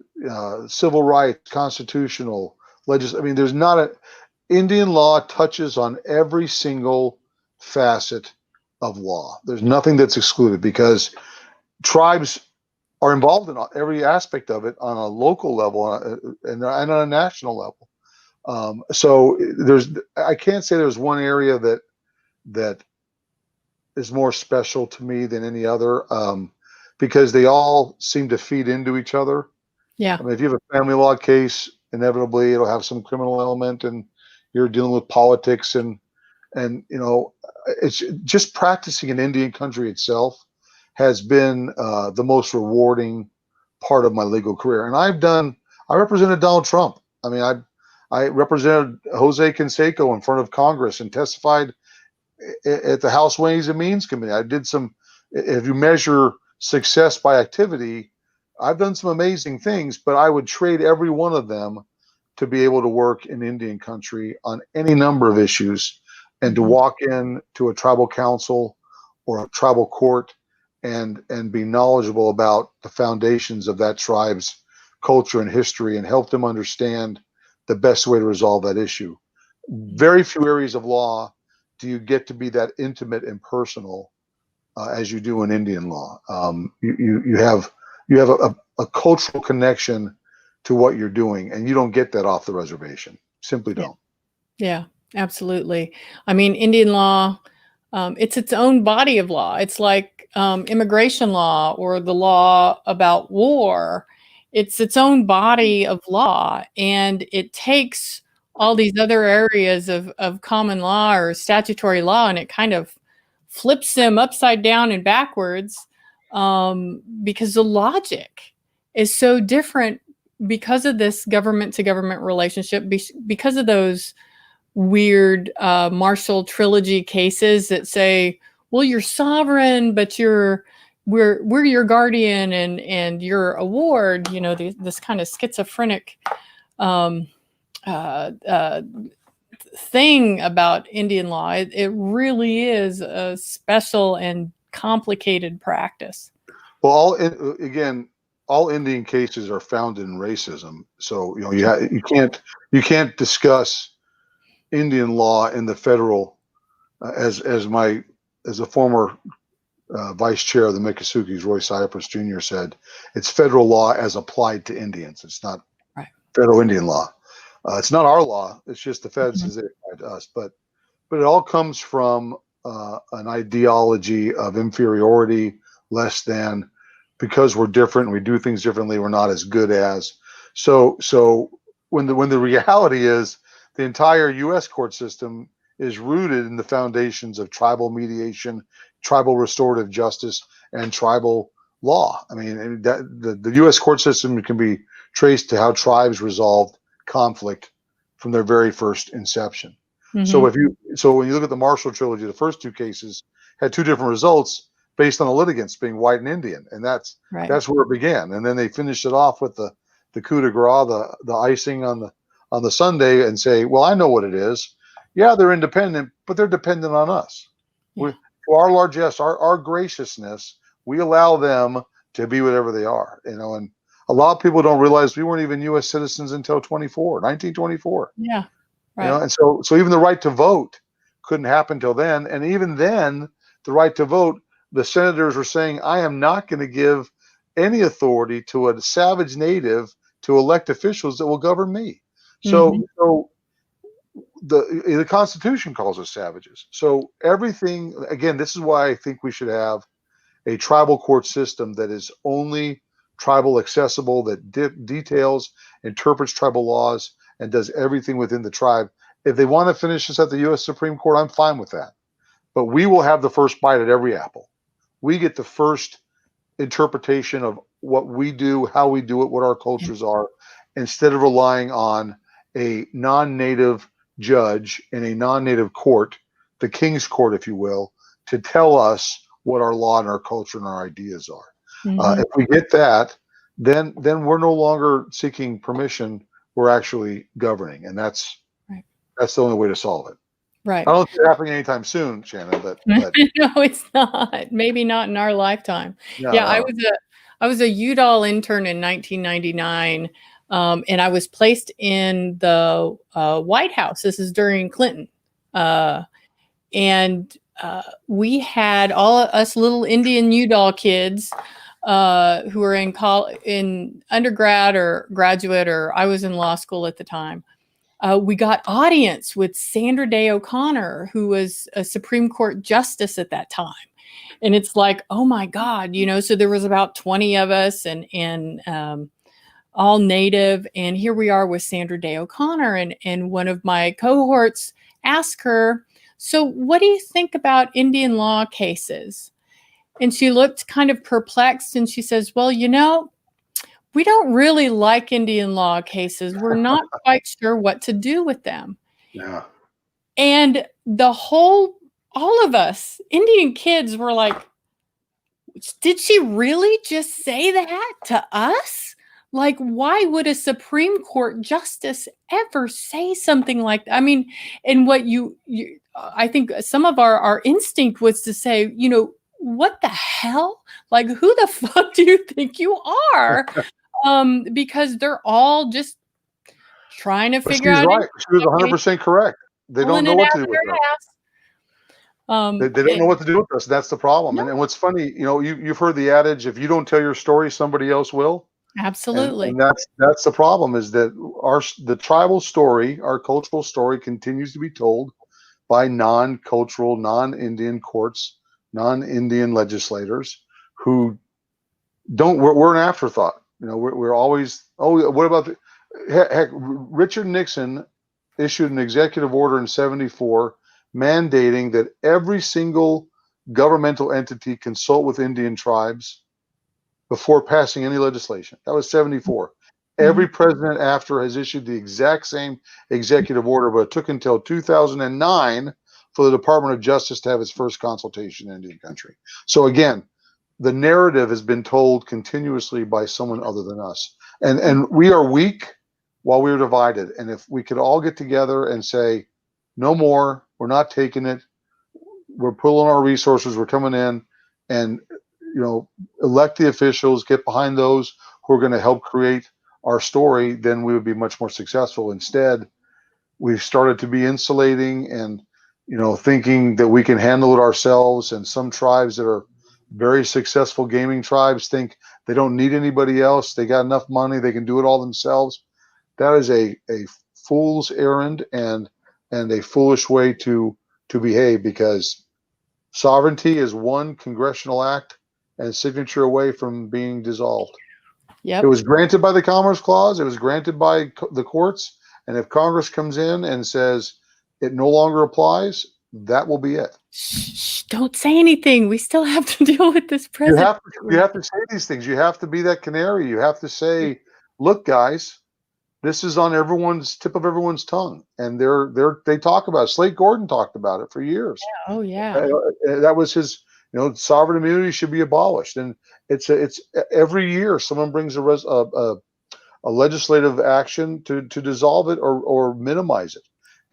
civil rights, constitutional, legislative. I mean, there's not a Indian law touches on every single facet of law. There's nothing that's excluded because tribes are involved in every aspect of it on a local level and on a national level. So I can't say there's one area that is more special to me than any other, because they all seem to feed into each other. Yeah. I mean, if you have a family law case, inevitably it'll have some criminal element, and you're dealing with politics and you know, it's just practicing in Indian country itself has been the most rewarding part of my legal career. And I represented Donald Trump. I mean, I represented Jose Canseco in front of Congress and testified at the House Ways and Means Committee. I did some, if you measure success by activity, I've done some amazing things, but I would trade every one of them to be able to work in Indian country on any number of issues, and to walk in to a tribal council or a tribal court and be knowledgeable about the foundations of that tribe's culture and history and help them understand the best way to resolve that issue. Very few areas of law do you get to be that intimate and personal as you do in Indian law. You have a cultural connection to what you're doing, and you don't get that off the reservation. Simply don't. Yeah, absolutely. I mean, Indian law, it's its own body of law. It's like immigration law or the law about war. It's its own body of law, and it takes all these other areas of common law or statutory law, and it kind of flips them upside down and backwards, because the logic is so different because of this government to government relationship, because of those weird Marshall Trilogy cases that say, well, you're sovereign, but we're your guardian and you're a ward, you know, this kind of schizophrenic thing about Indian law. It really is a special and complicated practice. Well, all Indian cases are founded in racism. So, you know, you can't discuss Indian law in the federal, as a former vice chair of the Miccosukee, Roy Cypress Jr. said, it's federal law as applied to Indians. It's not federal Indian law. It's not our law. It's just the feds as they apply to us. But it all comes from an ideology of inferiority, less than, because we're different and we do things differently, we're not as good as. So when the reality is the entire U.S. court system is rooted in the foundations of tribal mediation, tribal restorative justice, and tribal law. I mean, the U.S. court system can be traced to how tribes resolved conflict from their very first inception. So when you look at the Marshall trilogy, the first two cases had two different results based on the litigants being white and Indian, and that's where it began. And then they finished it off with the coup de grace, the icing on the sundae, and say, well, I know what it is. Yeah, they're independent, but they're dependent on us. Yeah. For our largesse, our graciousness, we allow them to be whatever they are. And a lot of people don't realize we weren't even U.S. citizens until 1924. Yeah, right. And so even the right to vote couldn't happen till then. And even then, the right to vote, the senators were saying, I am not going to give any authority to a savage native to elect officials that will govern me. So the Constitution calls us savages. So everything, again, this is why I think we should have a tribal court system that is only tribal accessible, that details, interprets tribal laws, and does everything within the tribe. If they want to finish this at the U.S. Supreme Court, I'm fine with that. But we will have the first bite at every apple. We get the first interpretation of what we do, how we do it, what our cultures are, instead of relying on a non-native judge in a non-native court, the king's court, if you will, to tell us what our law and our culture and our ideas are. If we get that, then we're no longer seeking permission. We're actually governing, and that's the only way to solve it. Right. I don't think it's happening anytime soon, Shannon. But no, it's not. Maybe not in our lifetime. I was a UDOL intern in 1999, and I was placed in the White House. This is during Clinton, and we had all of us little Indian UDOL kids who were in undergrad or graduate, or I was in law school at the time. We got audience with Sandra Day O'Connor, who was a Supreme Court justice at that time. And it's like, oh my God, so there was about 20 of us and all native. And here we are with Sandra Day O'Connor. And one of my cohorts asked her, so what do you think about Indian law cases? And she looked kind of perplexed and she says, well, we don't really like Indian law cases. We're not quite sure what to do with them. Yeah. And all of us Indian kids were like, did she really just say that to us? Like, why would a Supreme Court justice ever say something like that? I mean, and what I think some of our instinct was to say, what the hell? Like, who the fuck do you think you are? Because they're all just trying to figure out. Right. She was 100% correct. They don't know what to do with us. They don't know what to do with us. That's the problem. No. And what's funny, you've heard the adage, if you don't tell your story, somebody else will. Absolutely. And that's the problem, is that the tribal story, our cultural story, continues to be told by non-cultural, non-Indian courts, non-Indian legislators who we're an afterthought. We're always, what about heck, Richard Nixon issued an executive order in 1974 mandating that every single governmental entity consult with Indian tribes before passing any legislation. That was 1974. Every president after has issued the exact same executive order, but it took until 2009 for the Department of Justice to have its first consultation in Indian country. So again, the narrative has been told continuously by someone other than us. And we are weak while we're divided. And if we could all get together and say, no more, we're not taking it, we're pulling our resources, we're coming in, and elect the officials, get behind those who are going to help create our story, then we would be much more successful. Instead, we've started to be insulating and thinking that we can handle it ourselves. And some tribes that are very successful gaming tribes think they don't need anybody else. They got enough money. They can do it all themselves. That is a fool's errand and a foolish way to behave, because sovereignty is one congressional act and signature away from being dissolved. Yep. It was granted by the Commerce Clause. It was granted by the courts, And if Congress comes in and says it no longer applies, that will be it. Shh, don't say anything. We still have to deal with this president. You have to say these things. You have to be that canary. You have to say, look, guys, this is on everyone's tip of everyone's tongue. And they talk about it. Slate Gordon talked about it for years. Oh, yeah. That was his, sovereign immunity should be abolished. And it's every year someone brings a legislative action to dissolve it or minimize it.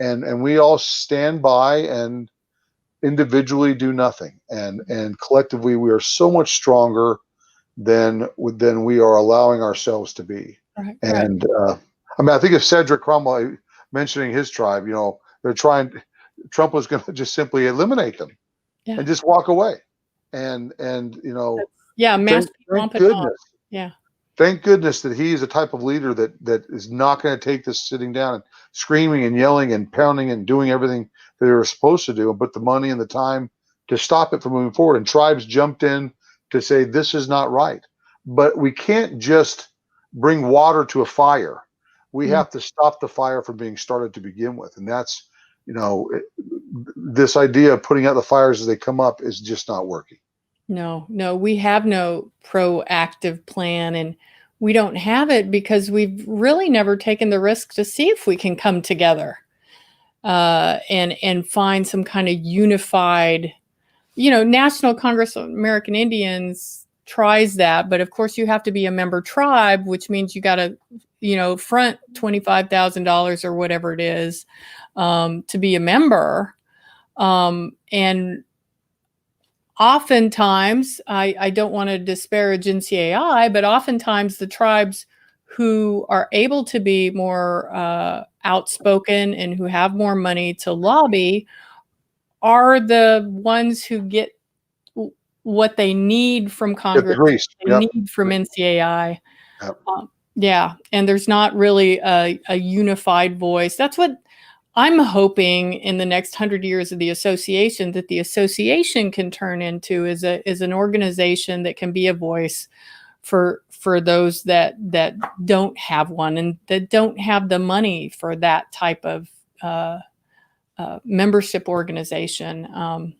And we all stand by and individually do nothing. And collectively, we are so much stronger than we are allowing ourselves to be. Right, and I think of Cedric Cromwell mentioning his tribe. Trump was going to just simply eliminate them and just walk away. And mass thank goodness. Yeah. Thank goodness that he is a type of leader that is not going to take this sitting down and screaming and yelling and pounding and doing everything that they were supposed to do and put the money and the time to stop it from moving forward. And tribes jumped in to say, this is not right. But we can't just bring water to a fire. We have to stop the fire from being started to begin with. And that's, this idea of putting out the fires as they come up is just not working. No, we have no proactive plan, and we don't have it because we've really never taken the risk to see if we can come together and find some kind of unified, National Congress of American Indians tries that, but of course you have to be a member tribe, which means you got to, front $25,000 or whatever it is to be a member, and oftentimes, I don't want to disparage NCAI, but oftentimes the tribes who are able to be more outspoken and who have more money to lobby are the ones who get what they need from Congress, they need from NCAI. And there's not really a unified voice. That's what I'm hoping in the next 100 years of the association, that the association can turn into is an organization that can be a voice for those that don't have one and that don't have the money for that type of membership organization.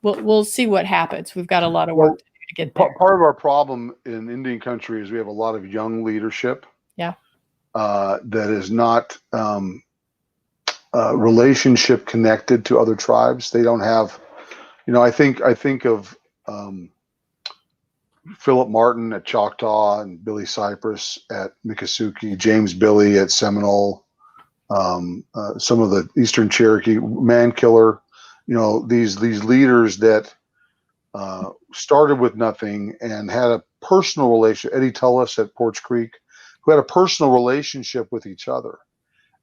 We'll see what happens. We've got a lot of work to do to get there. Part of our problem in Indian country is we have a lot of young leadership. Yeah. That is not relationship connected to other tribes. They don't have, I think of Philip Martin at Choctaw and Billy Cypress at Miccosukee, James Billy at Seminole, some of the Eastern Cherokee, Mankiller, these leaders that started with nothing and had a personal relationship. Eddie Tullis at Porch Creek, who had a personal relationship with each other.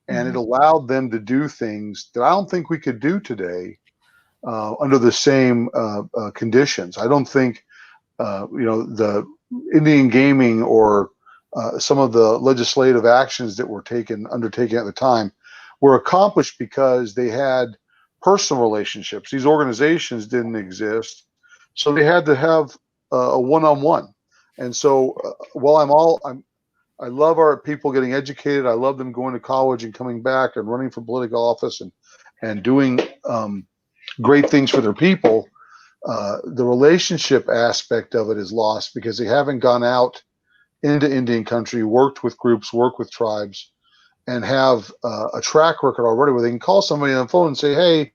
And it allowed them to do things that I don't think we could do today under the same conditions. I don't think, the Indian gaming or some of the legislative actions that were undertaken at the time were accomplished because they had personal relationships. These organizations didn't exist, so they had to have a one-on-one. And so while I love our people getting educated. I love them going to college and coming back and running for political office and doing great things for their people. The relationship aspect of it is lost because they haven't gone out into Indian country, worked with groups, worked with tribes, and have a track record already where they can call somebody on the phone and say, hey,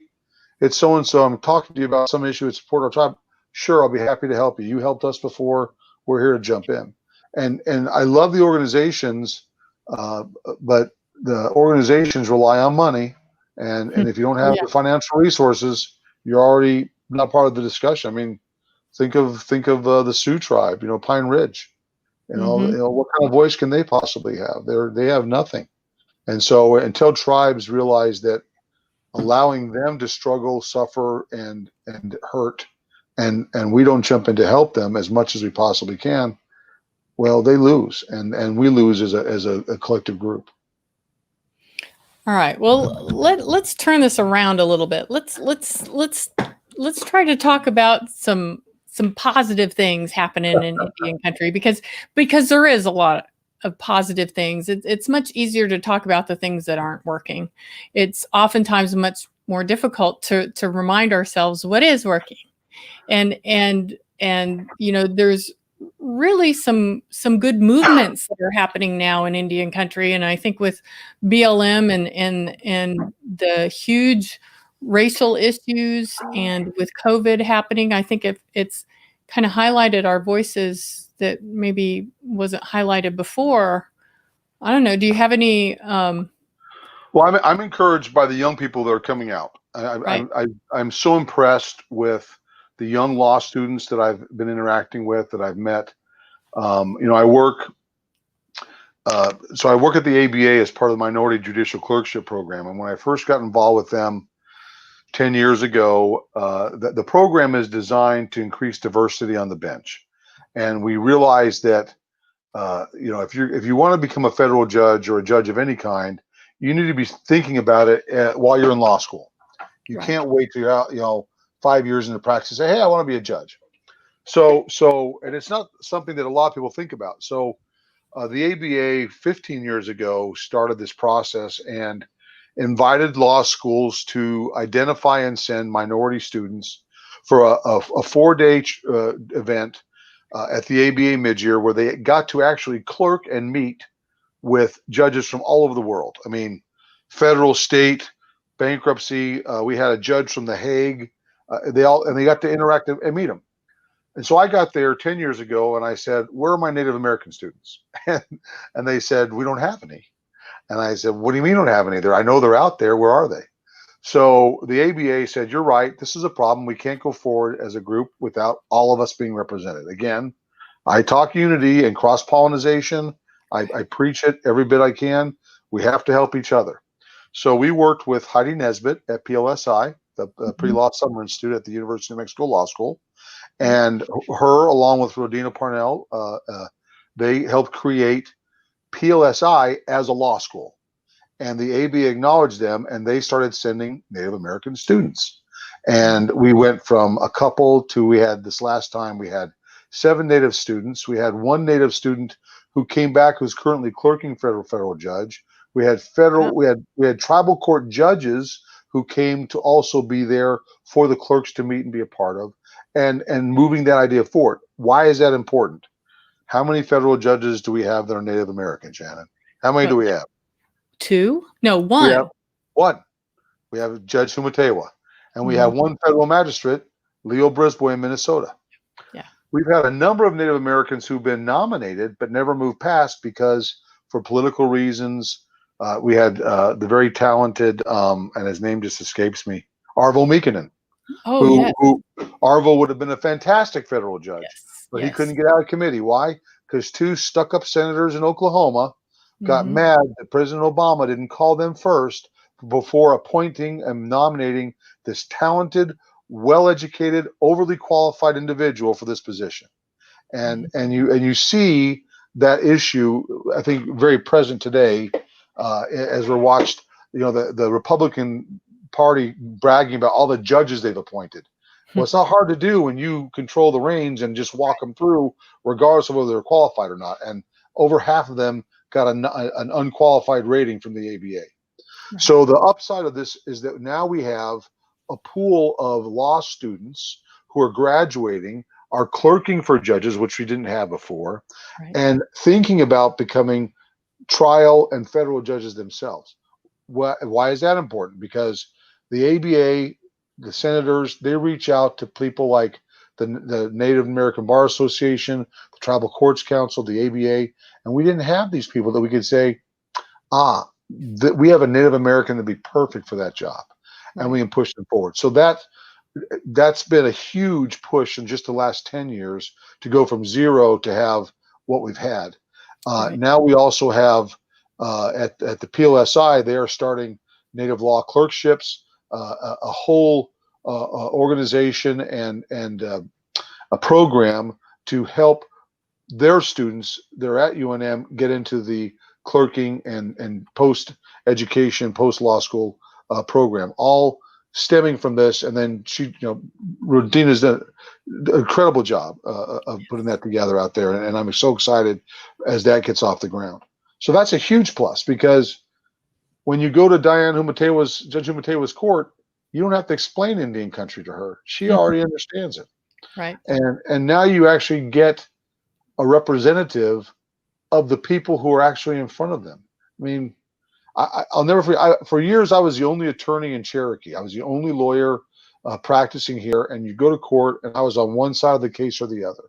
it's so-and-so. I'm talking to you about some issue that support our tribe. Sure, I'll be happy to help you. You helped us before. We're here to jump in. And I love the organizations, but the organizations rely on money, and if you don't have the financial resources, you're already not part of the discussion. I mean, think of the Sioux tribe, Pine Ridge, what kind of voice can they possibly have? They have nothing. And so until tribes realize that allowing them to struggle, suffer, and hurt, and we don't jump in to help them as much as we possibly can, well, they lose, and we lose as a collective group. All right. Well, let's turn this around a little bit. Let's try to talk about some positive things happening in Indian country because there is a lot of positive things. It's much easier to talk about the things that aren't working. It's oftentimes much more difficult to remind ourselves what is working. And there's really some good movements that are happening now in Indian country. And I think with BLM and the huge racial issues and with COVID happening, I think it's kind of highlighted our voices that maybe wasn't highlighted before. I don't know. Do you have any? Well, I'm encouraged by the young people that are coming out. Right. I'm so impressed with the young law students that I've been interacting with, that I've met. I work. So I work at the ABA as part of the Minority Judicial Clerkship program, and when I first got involved with them 10 years ago, the program is designed to increase diversity on the bench, and we realized that if you want to become a federal judge or a judge of any kind, you need to be thinking about it while you're in law school. You Right. can't wait till you're out, 5 years into practice and say, hey, I want to be a judge. And it's not something that a lot of people think about. So the ABA 15 years ago started this process and invited law schools to identify and send minority students for a 4-day event at the ABA mid-year, where they got to actually clerk and meet with judges from all over the world. I mean, federal, state, bankruptcy. We had a judge from The Hague. They got to interact and meet them. And so I got there 10 years ago and I said, where are my Native American students? And they said, we don't have any. And I said, what do you mean you don't have any there? I know they're out there. Where are they? So the ABA said, you're right. This is a problem. We can't go forward as a group without all of us being represented. Again, I talk unity and cross-pollination. I preach it every bit I can. We have to help each other. So we worked with Heidi Nesbitt at PLSI, the Pre-Law Summer Institute at the University of New Mexico Law School. And her, along with Rodina Parnell, they helped create PLSI as a law school. And the ABA acknowledged them, and they started sending Native American students. And we went from a couple to, this last time, we had 7 Native students. We had 1 Native student who came back who's currently clerking for a federal judge. We had we had tribal court judges who came to also be there for the clerks to meet and be a part of, and moving that idea forward. Why is that important? How many federal judges do we have that are Native American, Shannon? How many do we have? 2? No, 1. We have 1. We have Judge Humatewa, and we have 1 federal magistrate, Leo Brisbois in Minnesota. Yeah. We've had a number of Native Americans who've been nominated but never moved past because, for political reasons, we had the very talented, and his name just escapes me, Arvo Mikkonen. Who Arvo would have been a fantastic federal judge, but he couldn't get out of committee. Why? Because 2 stuck-up senators in Oklahoma got mad that President Obama didn't call them first before appointing and nominating this talented, well-educated, overly qualified individual for this position. And you see that issue, I think, very present today as we're watched. The Republican Party bragging about all the judges they've appointed. Well, it's not hard to do when you control the reins and just walk them through, regardless of whether they're qualified or not. And over half of them got an unqualified rating from the ABA. Right. So the upside of this is that now we have a pool of law students who are graduating, are clerking for judges, which we didn't have before, and thinking about becoming trial and federal judges themselves. Why is that important? Because the ABA, the senators, they reach out to people like the Native American Bar Association, the Tribal Courts Council, the ABA, and we didn't have these people that we could say, that we have a Native American to be perfect for that job, and we can push them forward. So that's been a huge push in just the last 10 years to go from 0 to have what we've had. Now we also have at the PLSI, they are starting Native law clerkships, a whole organization and a program to help their students. They're at UNM get into the clerking and post education, post law school program. All stemming from this. And then Rodina's done an incredible job of putting that together out there. And I'm so excited as that gets off the ground. So that's a huge plus, because when you go to Judge Humatewa's court, you don't have to explain Indian country to her. She already understands it. Right. And now you actually get a representative of the people who are actually in front of them. I mean, I'll never forget. For years, I was the only attorney in Cherokee. I was the only lawyer practicing here. And you go to court, and I was on one side of the case or the other.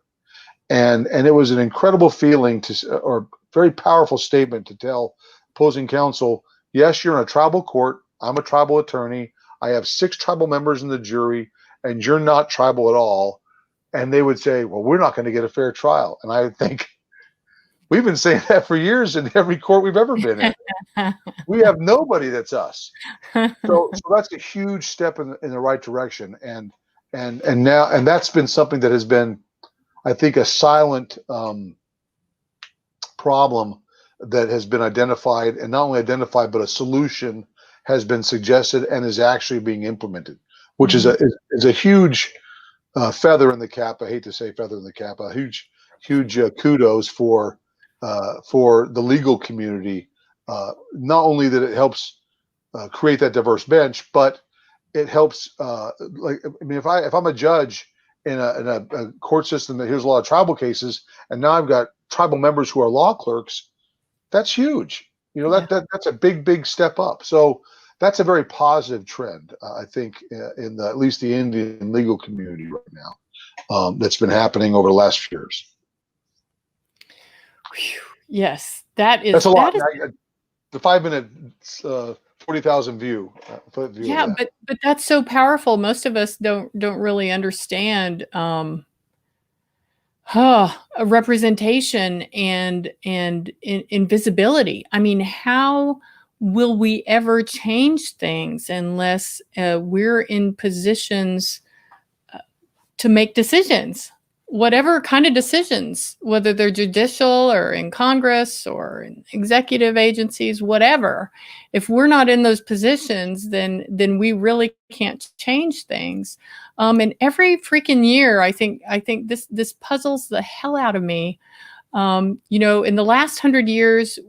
And it was an incredible feeling or very powerful statement to tell opposing counsel, yes, you're in a tribal court. I'm a tribal attorney. I have 6 tribal members in the jury, and you're not tribal at all. And they would say, well, we're not going to get a fair trial. And I would think, we've been saying that for years in every court we've ever been in. We have nobody that's us. So that's a huge step in the right direction. And that's been something that has been, I think, a silent problem that has been identified, and not only identified, but a solution has been suggested and is actually being implemented, which is a huge feather in the cap. I hate to say feather in the cap. A huge kudos for the legal community. Not only that it helps create that diverse bench, but it helps. If I'm a judge in a court system that hears a lot of tribal cases, and now I've got tribal members who are law clerks, that's huge. That's a big step up. So that's a very positive trend, I think, in at least the Indian legal community right now, that's been happening over the last few years. Yes, that's a lot. The 5-minute 40,000 view. Yeah, but that's so powerful. Most of us don't really understand representation and invisibility. I mean, how will we ever change things unless we're in positions to make decisions, whatever kind of decisions, whether they're judicial or in Congress or in executive agencies, whatever. If we're not in those positions, then we really can't change things. And every freaking year, I think this puzzles the hell out of me. In the last 100 years,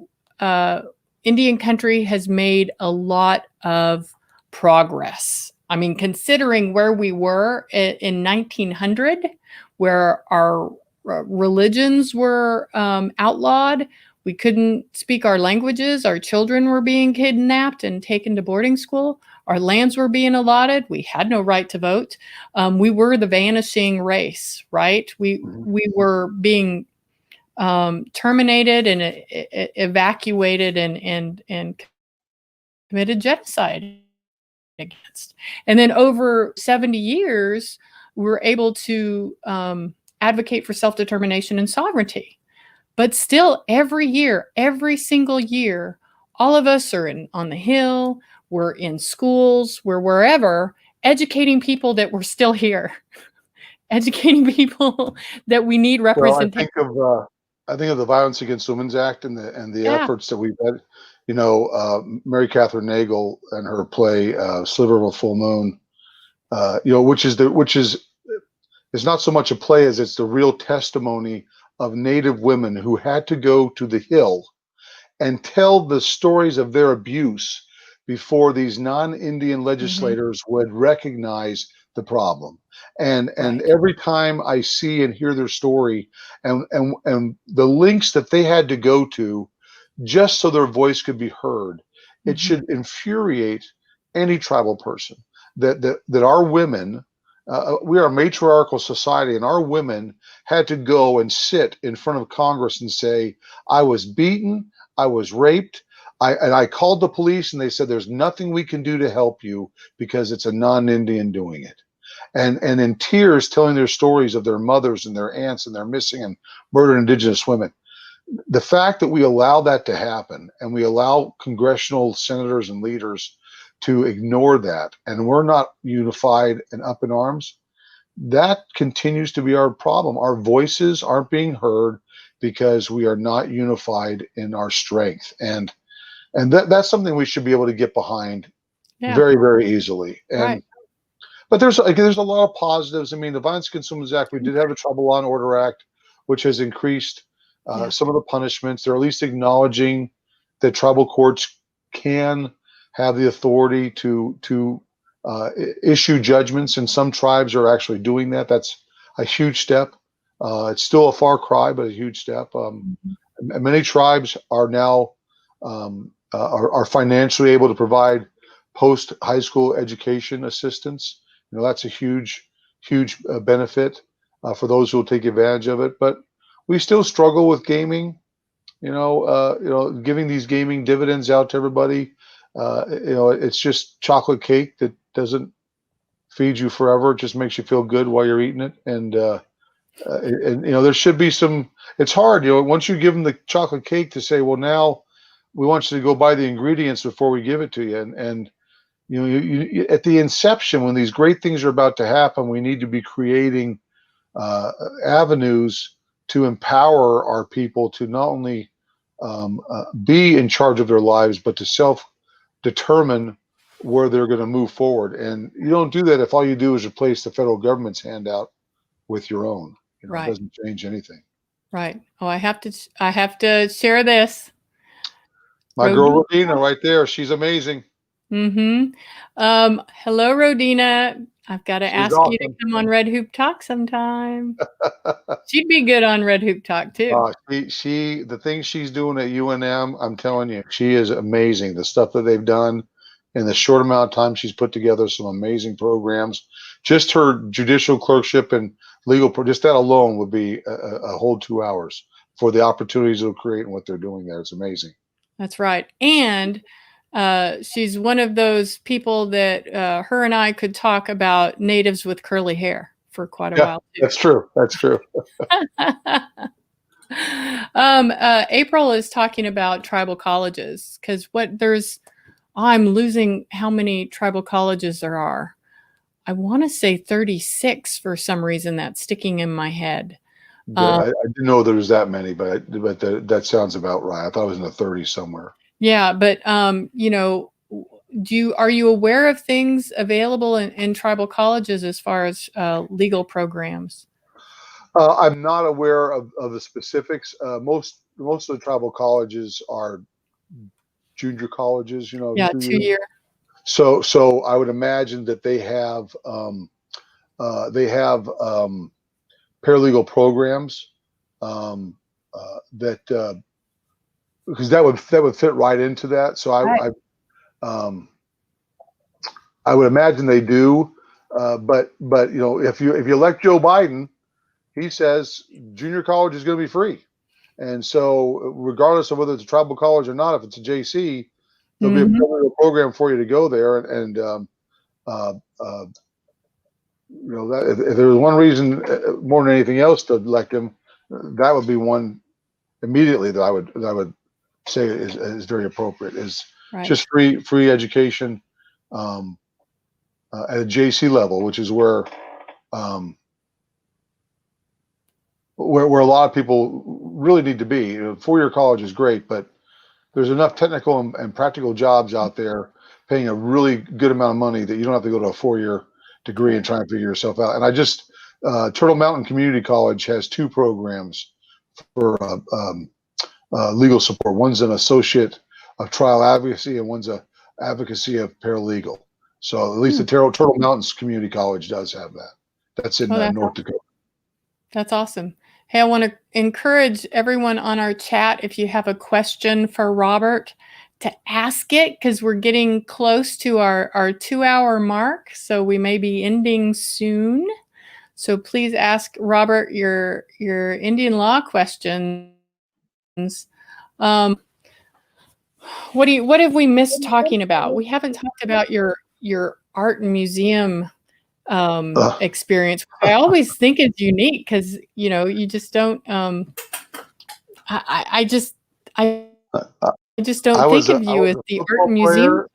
Indian country has made a lot of progress. I mean, considering where we were in 1900, where our religions were outlawed, we couldn't speak our languages, our children were being kidnapped and taken to boarding school, our lands were being allotted, we had no right to vote. We were the vanishing race, right? We were being terminated and evacuated and committed genocide against. And then over 70 years, we're able to advocate for self-determination and sovereignty. But still, every single year, all of us are on the Hill, we're in schools, we're wherever, educating people that we're still here, educating people that we need representation. Well, I think of the Violence Against Women's Act and the efforts that we've had. Mary Catherine Nagel and her play Sliver of a Full Moon, which is it's not so much a play as it's the real testimony of Native women who had to go to the Hill and tell the stories of their abuse before these non-Indian legislators would recognize the problem. And every time I see and hear their story and the links that they had to go to just so their voice could be heard, it should infuriate any tribal person that our women, we are a matriarchal society, and our women had to go and sit in front of Congress and say, I was beaten, I was raped, I called the police and they said, there's nothing we can do to help you because it's a non-Indian doing it. And in tears telling their stories of their mothers and their aunts and their missing and murdered Indigenous women. The fact that we allow that to happen and we allow congressional senators and leaders to ignore that, and we're not unified and up in arms, that continues to be our problem. Our voices aren't being heard because we are not unified in our strength. And that's something we should be able to get behind very, very easily. And But there's a lot of positives. I mean, the Violence Against Women's Act, we did have a Tribal Law and Order Act, which has increased some of the punishments. They're at least acknowledging that tribal courts can have the authority to issue judgments, and some tribes are actually doing that. That's a huge step. It's still a far cry, but a huge step. Many tribes are now are financially able to provide post high school education assistance. That's a huge benefit for those who will take advantage of it. But we still struggle with gaming. Giving these gaming dividends out to everybody. It's just chocolate cake that doesn't feed you forever. It just makes you feel good while you're eating it. And there should be some. It's hard, once you give them the chocolate cake, to say, well, now we want you to go buy the ingredients before we give it to you. And you at the inception, when these great things are about to happen, we need to be creating avenues to empower our people to not only be in charge of their lives, but to self-determine where they're going to move forward. And you don't do that if all you do is replace the federal government's handout with your own. Right. It doesn't change anything. Right. Oh, I have to share this. My girl Rodina right there. She's amazing. Hello, Rodina. I've got to ask you to come on Red Hoop Talk sometime. She'd be good on Red Hoop Talk too. The things she's doing at UNM, I'm telling you, she is amazing. The stuff that they've done in the short amount of time, she's put together some amazing programs. Just her judicial clerkship and legal, just that alone would be a whole 2 hours for the opportunities it'll create and what they're doing there. It's amazing. That's right. And she's one of those people that her and I could talk about natives with curly hair for quite a while too. That's true. That's true. April is talking about tribal colleges, because I'm losing how many tribal colleges there are. I want to say 36 for some reason. That's sticking in my head. I didn't know there was that many, but that sounds about right. I thought it was in the 30s somewhere. Yeah, but are you aware of things available in tribal colleges as far as legal programs? I'm not aware of the specifics. Most of the tribal colleges are junior colleges. 2-year. So I would imagine that they have paralegal programs because that would fit right into that. So I would imagine they do. But if you elect Joe Biden, he says junior college is going to be free, and so regardless of whether it's a tribal college or not, if it's a JC, there'll be a paralegal program for you to go there. And if there was one reason more than anything else to elect him, that would be one immediately that I would say is very appropriate. Is just free education at a JC level, which is where a lot of people really need to be. 4-year college is great, but there's enough technical and practical jobs out there paying a really good amount of money that you don't have to go to a 4-year degree and try and figure yourself out. And Turtle Mountain Community College has 2 programs for legal support. One's an associate of trial advocacy, and one's a advocacy of paralegal. So at least the Turtle Mountains Community College does have that. That's in North Dakota. That's awesome. Hey, I want to encourage everyone on our chat, if you have a question for Robert, to ask it, because we're getting close to our 2-hour mark. So we may be ending soon. So please ask Robert your Indian law questions. What have we missed talking about? We haven't talked about your art and museum experience. I always think it's unique because you just don't. I just don't think of you as the art museum.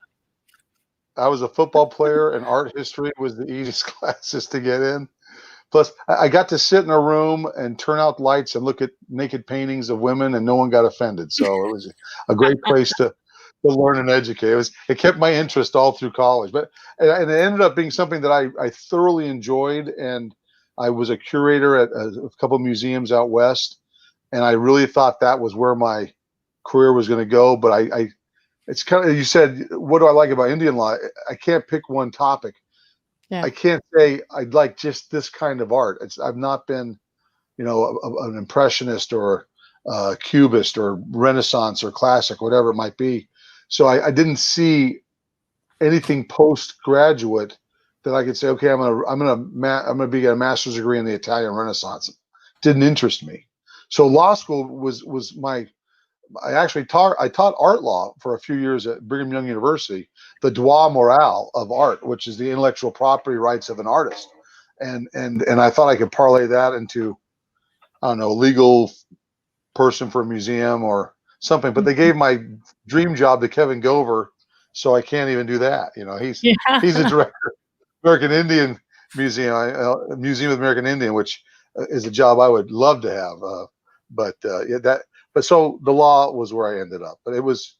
I was a football player, and art history was the easiest classes to get in. Plus, I got to sit in a room and turn out lights and look at naked paintings of women, and no one got offended. So it was a great place to to learn and educate. It kept my interest all through college, but and it ended up being something that I thoroughly enjoyed. And I was a curator at a couple of museums out west, and I really thought that was where my career was going to go. But it's kind of, you said, what do I like about Indian law? I can't pick one topic. Yeah. I can't say I'd like just this kind of art. I've not been, an impressionist or cubist or Renaissance or classic, whatever it might be. So I didn't see anything postgraduate that I could say, okay, I'm gonna be a master's degree in the Italian Renaissance. It didn't interest me. So law school was my. I taught art law for a few years at Brigham Young University, the droit moral of art, which is the intellectual property rights of an artist, and I thought I could parlay that into, I don't know, legal person for a museum or something. But they gave my dream job to Kevin Gover, so I can't even do that. He's the director of American Indian Museum, Museum of American Indian, which is a job I would love to have. But so the law was where I ended up. But it was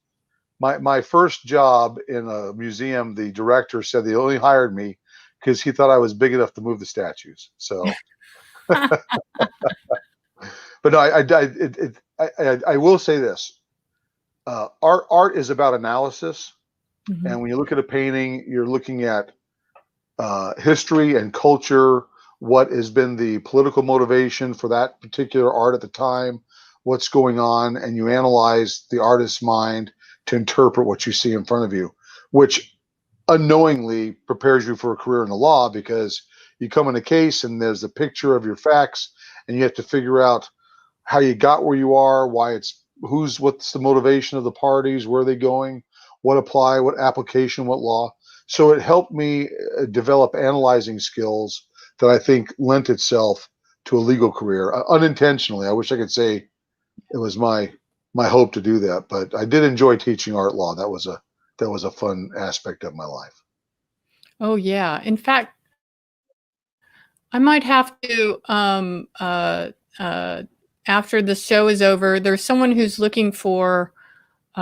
my first job in a museum. The director said they only hired me because he thought I was big enough to move the statues. So, but no, I will say this: art is about analysis, and when you look at a painting, you're looking at history and culture. What has been the political motivation for that particular art at the time? What's going on, and you analyze the artist's mind to interpret what you see in front of you, which unknowingly prepares you for a career in the law, because you come in a case and there's a picture of your facts, and you have to figure out how you got where you are, what's the motivation of the parties, where are they going, what application, what law. So it helped me develop analyzing skills that I think lent itself to a legal career, unintentionally. I wish I could say it was my hope to do that, but I did enjoy teaching art law. That was a fun aspect of my life. Oh yeah. In fact, I might have to after the show is over, there's someone who's looking for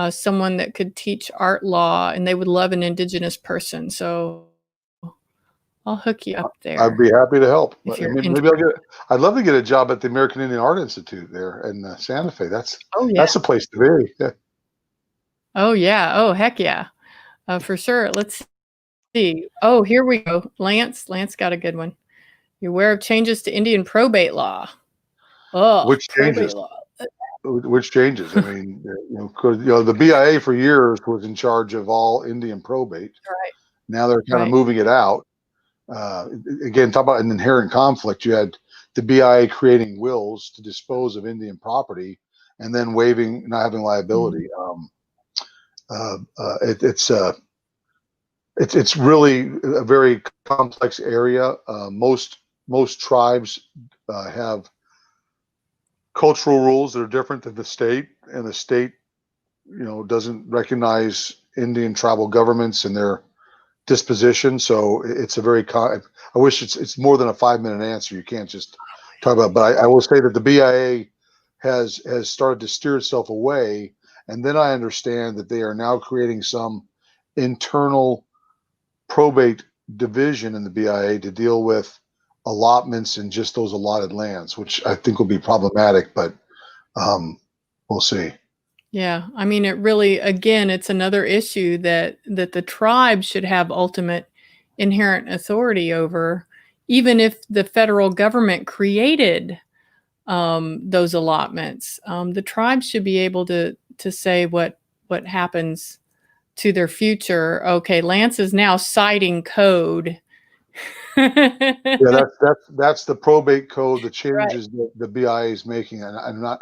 someone that could teach art law, and they would love an Indigenous person. So I'll hook you up there. I'd be happy to help. Maybe I'd love to get a job at the American Indian Art Institute there in Santa Fe. That's the place to be. Yeah. Oh yeah. Oh heck yeah. For sure. Let's see. Oh, here we go. Lance got a good one. You're aware of changes to Indian probate law. Oh, which changes? Law. Which changes? I mean, the BIA for years was in charge of all Indian probate. Right. Now they're kind of moving it out. Again, talk about an inherent conflict. You had the BIA creating wills to dispose of Indian property, and then not having liability. It's really a very complex area. Most tribes have cultural rules that are different than the state, and the state, doesn't recognize Indian tribal governments and their disposition. So it's a very I wish it's more than a 5-minute answer. You can't just talk about, but I will say that the BIA has started to steer itself away. And then I understand that they are now creating some internal probate division in the BIA to deal with allotments and just those allotted lands, which I think will be problematic, but we'll see. Yeah, I mean, it really, again, it's another issue that the tribe should have ultimate inherent authority over, even if the federal government created those allotments. The tribe should be able to say what happens to their future. Okay, Lance is now citing code. Yeah, that's the probate code, the changes that the BIA is making, and I'm not.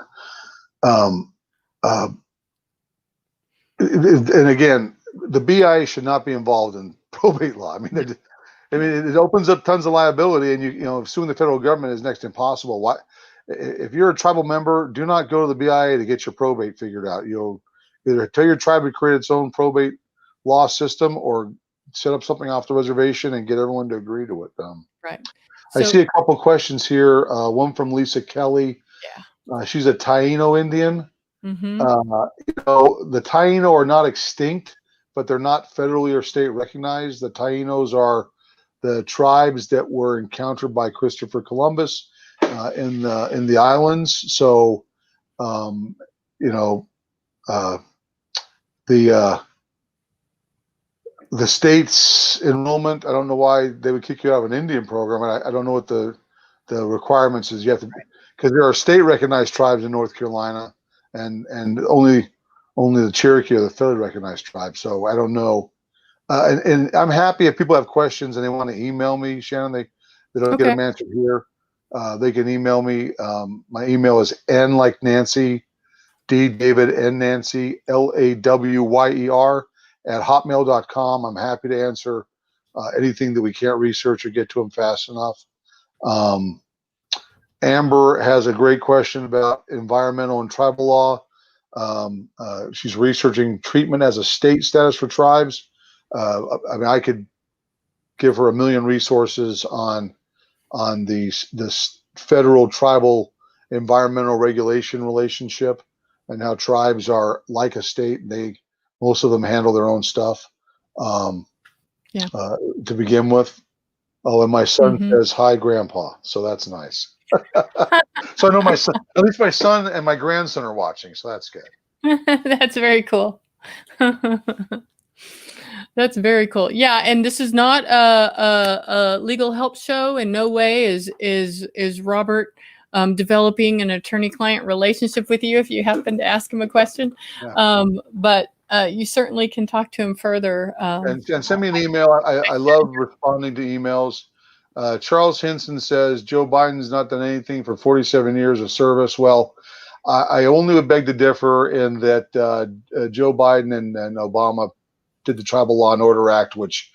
And again, the BIA should not be involved in probate law. I mean, it opens up tons of liability, and suing the federal government is next to impossible. Why, if you're a tribal member, do not go to the BIA to get your probate figured out. You'll either tell your tribe to create its own probate law system, or set up something off the reservation and get everyone to agree to it. Right. I see a couple questions here. One from Lisa Kelly. Yeah. She's a Taino Indian. Mm-hmm. The Taino are not extinct, but they're not federally or state recognized. The Tainos are the tribes that were encountered by Christopher Columbus in the islands. So, the the state's enrollment, I don't know why they would kick you out of an Indian program. I don't know what the requirements is. You have to, because there are state recognized tribes in North Carolina, and only the Cherokee are the federally recognized tribes. So I don't know. And I'm happy if people have questions and they want to email me, Shannon. They don't get Okay. them answered here. They can email me. My email is N like Nancy, D David, N Nancy, LAWYER @hotmail.com. I'm happy to answer anything that we can't research or get to them fast enough. Amber has a great question about environmental and tribal law. She's researching treatment as a state status for tribes. I mean, I could give her a million resources on this federal tribal environmental regulation relationship and how tribes are like a state. Most of them handle their own stuff. To begin with. Oh, and my son says hi, Grandpa. So that's nice. So I know my son, at least my son and my grandson are watching. So that's good. That's very cool. That's very cool. Yeah, and this is not a legal help show. In no way is Robert developing an attorney-client relationship with you if you happen to ask him a question. Yeah. But you certainly can talk to him further. And send me an email. I love responding to emails. Charles Hinson says Joe Biden's not done anything for 47 years of service. Well, I only would beg to differ in that Joe Biden and Obama did the Tribal Law and Order Act, which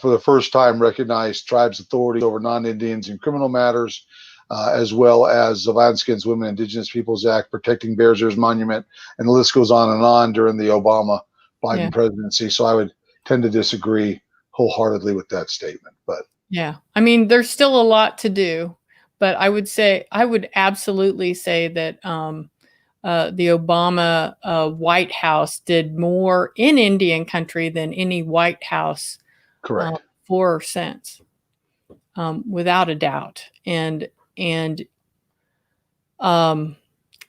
for the first time recognized tribes' authority over non-Indians in criminal matters, as well as the Violence Against Women and Indigenous Peoples Act, protecting Bears Ears Monument, and the list goes on during the Obama-Biden presidency. So I would tend to disagree wholeheartely with that statement. But yeah, I mean, there's still a lot to do, but I would absolutely say that the Obama White House did more in Indian country than any White House for or since, without a doubt. And you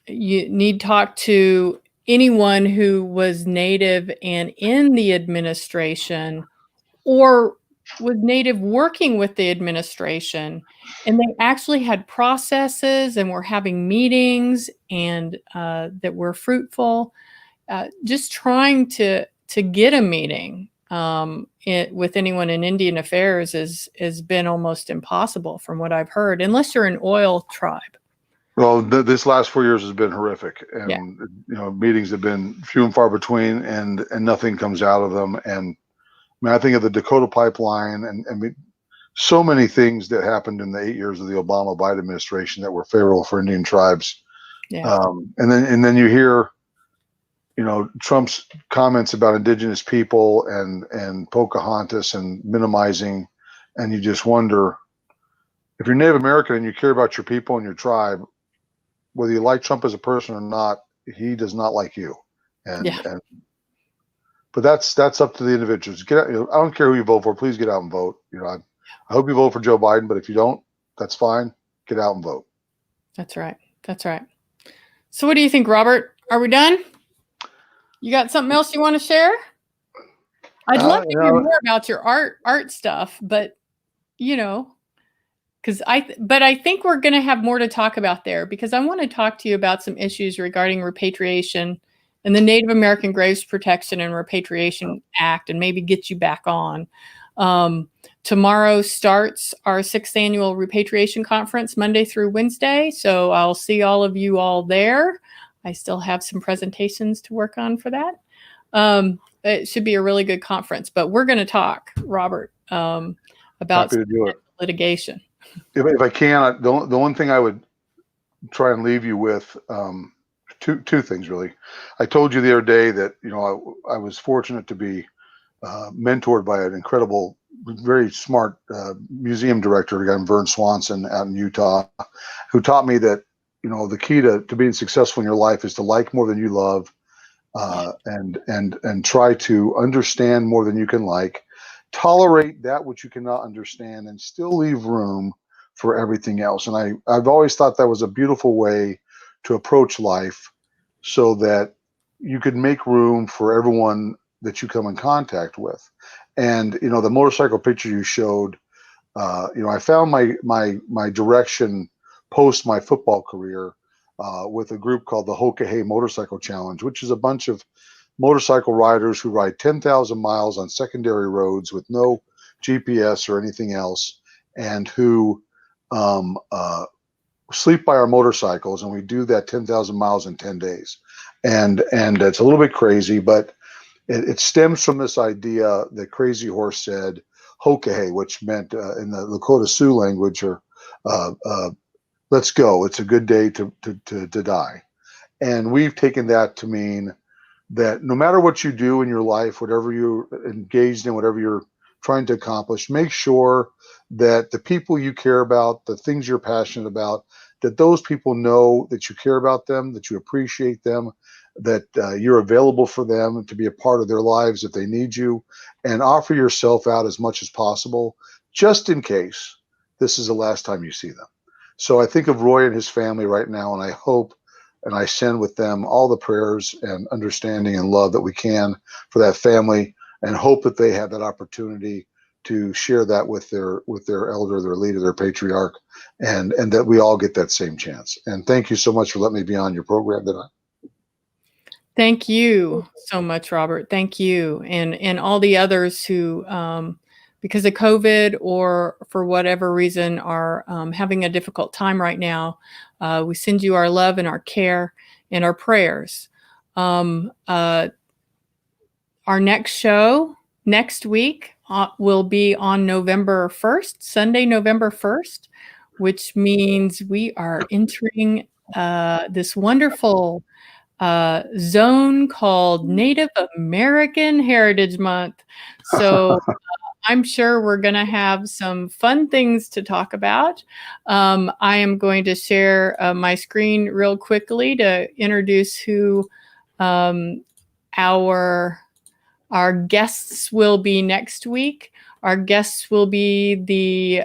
need to talk to anyone who was Native and in the administration or was Native working with the administration, and they actually had processes and were having meetings and that were fruitful. Just trying to get a meeting with anyone in Indian affairs has been almost impossible from what I've heard, unless you're an oil tribe. Well, this last 4 years has been horrific, and meetings have been few and far between, and nothing comes out of them. And I mean, I think of the Dakota pipeline and so many things that happened in the 8 years of the Obama-Biden administration that were favorable for Indian tribes. Yeah. And then you hear, Trump's comments about indigenous people and Pocahontas and minimizing, and you just wonder, if you're Native American and you care about your people and your tribe, whether you like Trump as a person or not, he does not like you. But that's up to the individuals. Get out, I don't care who you vote for. Please get out and vote. I hope you vote for Joe Biden, but if you don't, that's fine. Get out and vote. That's right. That's right. So what do you think, Robert? Are we done? You got something else you want to share? I'd love to hear more about your art stuff, but but I think we're going to have more to talk about there, because I want to talk to you about some issues regarding repatriation and the Native American Graves Protection and Repatriation Act, and maybe get you back on. Tomorrow starts our 6th annual repatriation conference, Monday through Wednesday. So I'll see all of you all there. I still have some presentations to work on for that. It should be a really good conference, but we're going to talk, Robert, about litigation. If I can, the one thing I would try and leave you with, two things really. I told you the other day that I was fortunate to be mentored by an incredible, very smart museum director, a guy named Vern Swanson out in Utah, who taught me that the key to being successful in your life is to like more than you love, and try to understand more than you can like, tolerate that which you cannot understand, and still leave room for everything else. And I've always thought that was a beautiful way to approach life, so that you could make room for everyone that you come in contact with. And the motorcycle picture you showed, I found my direction post my football career with a group called the Hoka Motorcycle Challenge, which is a bunch of motorcycle riders who ride 10,000 miles on secondary roads with no GPS or anything else, and who sleep by our motorcycles. And we do that 10,000 miles in 10 days. And it's a little bit crazy, but it stems from this idea that Crazy Horse said, Hoka, which meant in the Lakota Sioux language, or let's go. It's a good day to die. And we've taken that to mean that no matter what you do in your life, whatever you're engaged in, whatever you're trying to accomplish, make sure that the people you care about, the things you're passionate about, that those people know that you care about them, that you appreciate them, that you're available for them to be a part of their lives if they need you, and offer yourself out as much as possible, just in case this is the last time you see them. So I think of Roy and his family right now, and I hope and I send with them all the prayers and understanding and love that we can for that family, and hope that they have that opportunity to share that with their elder, their leader, their patriarch, and that we all get that same chance. And thank you so much for letting me be on your program tonight. Thank you so much, Robert. Thank you. And all the others who, because of COVID or for whatever reason, are having a difficult time right now. We send you our love and our care and our prayers. Our next show next week will be on November 1st, Sunday, November 1st, which means we are entering this wonderful zone called Native American Heritage Month. So I'm sure we're going to have some fun things to talk about. I am going to share my screen real quickly to introduce who our guests will be next week. Our guests will be the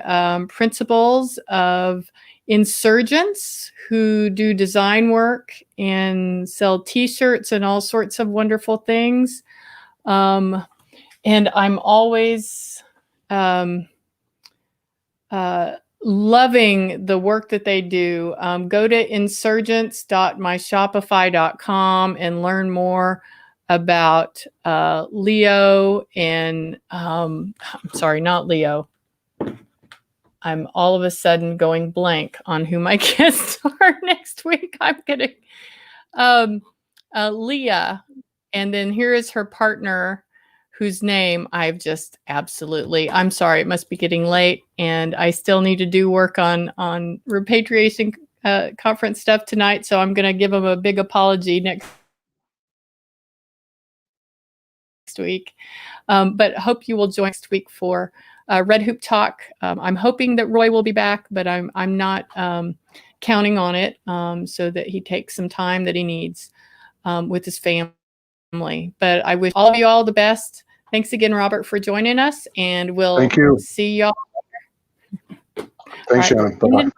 principals of insurgents who do design work and sell t-shirts and all sorts of wonderful things. And I'm always loving the work that they do. Go to insurgents.myshopify.com and learn more about Leo and I'm sorry, not Leo. I'm all of a sudden going blank on who my guests are next week. I'm kidding. Leah, and then here is her partner, whose name I've just absolutely, I'm sorry, it must be getting late, and I still need to do work on repatriation conference stuff tonight, so I'm going to give them a big apology next week. But hope you will join next week for Red Hoop Talk. I'm hoping that Roy will be back, but I'm not counting on it, so that he takes some time that he needs with his family. But I wish all of you all the best. Thanks again, Robert, for joining us, and we'll see y'all. Thanks, Shannon. Bye-bye.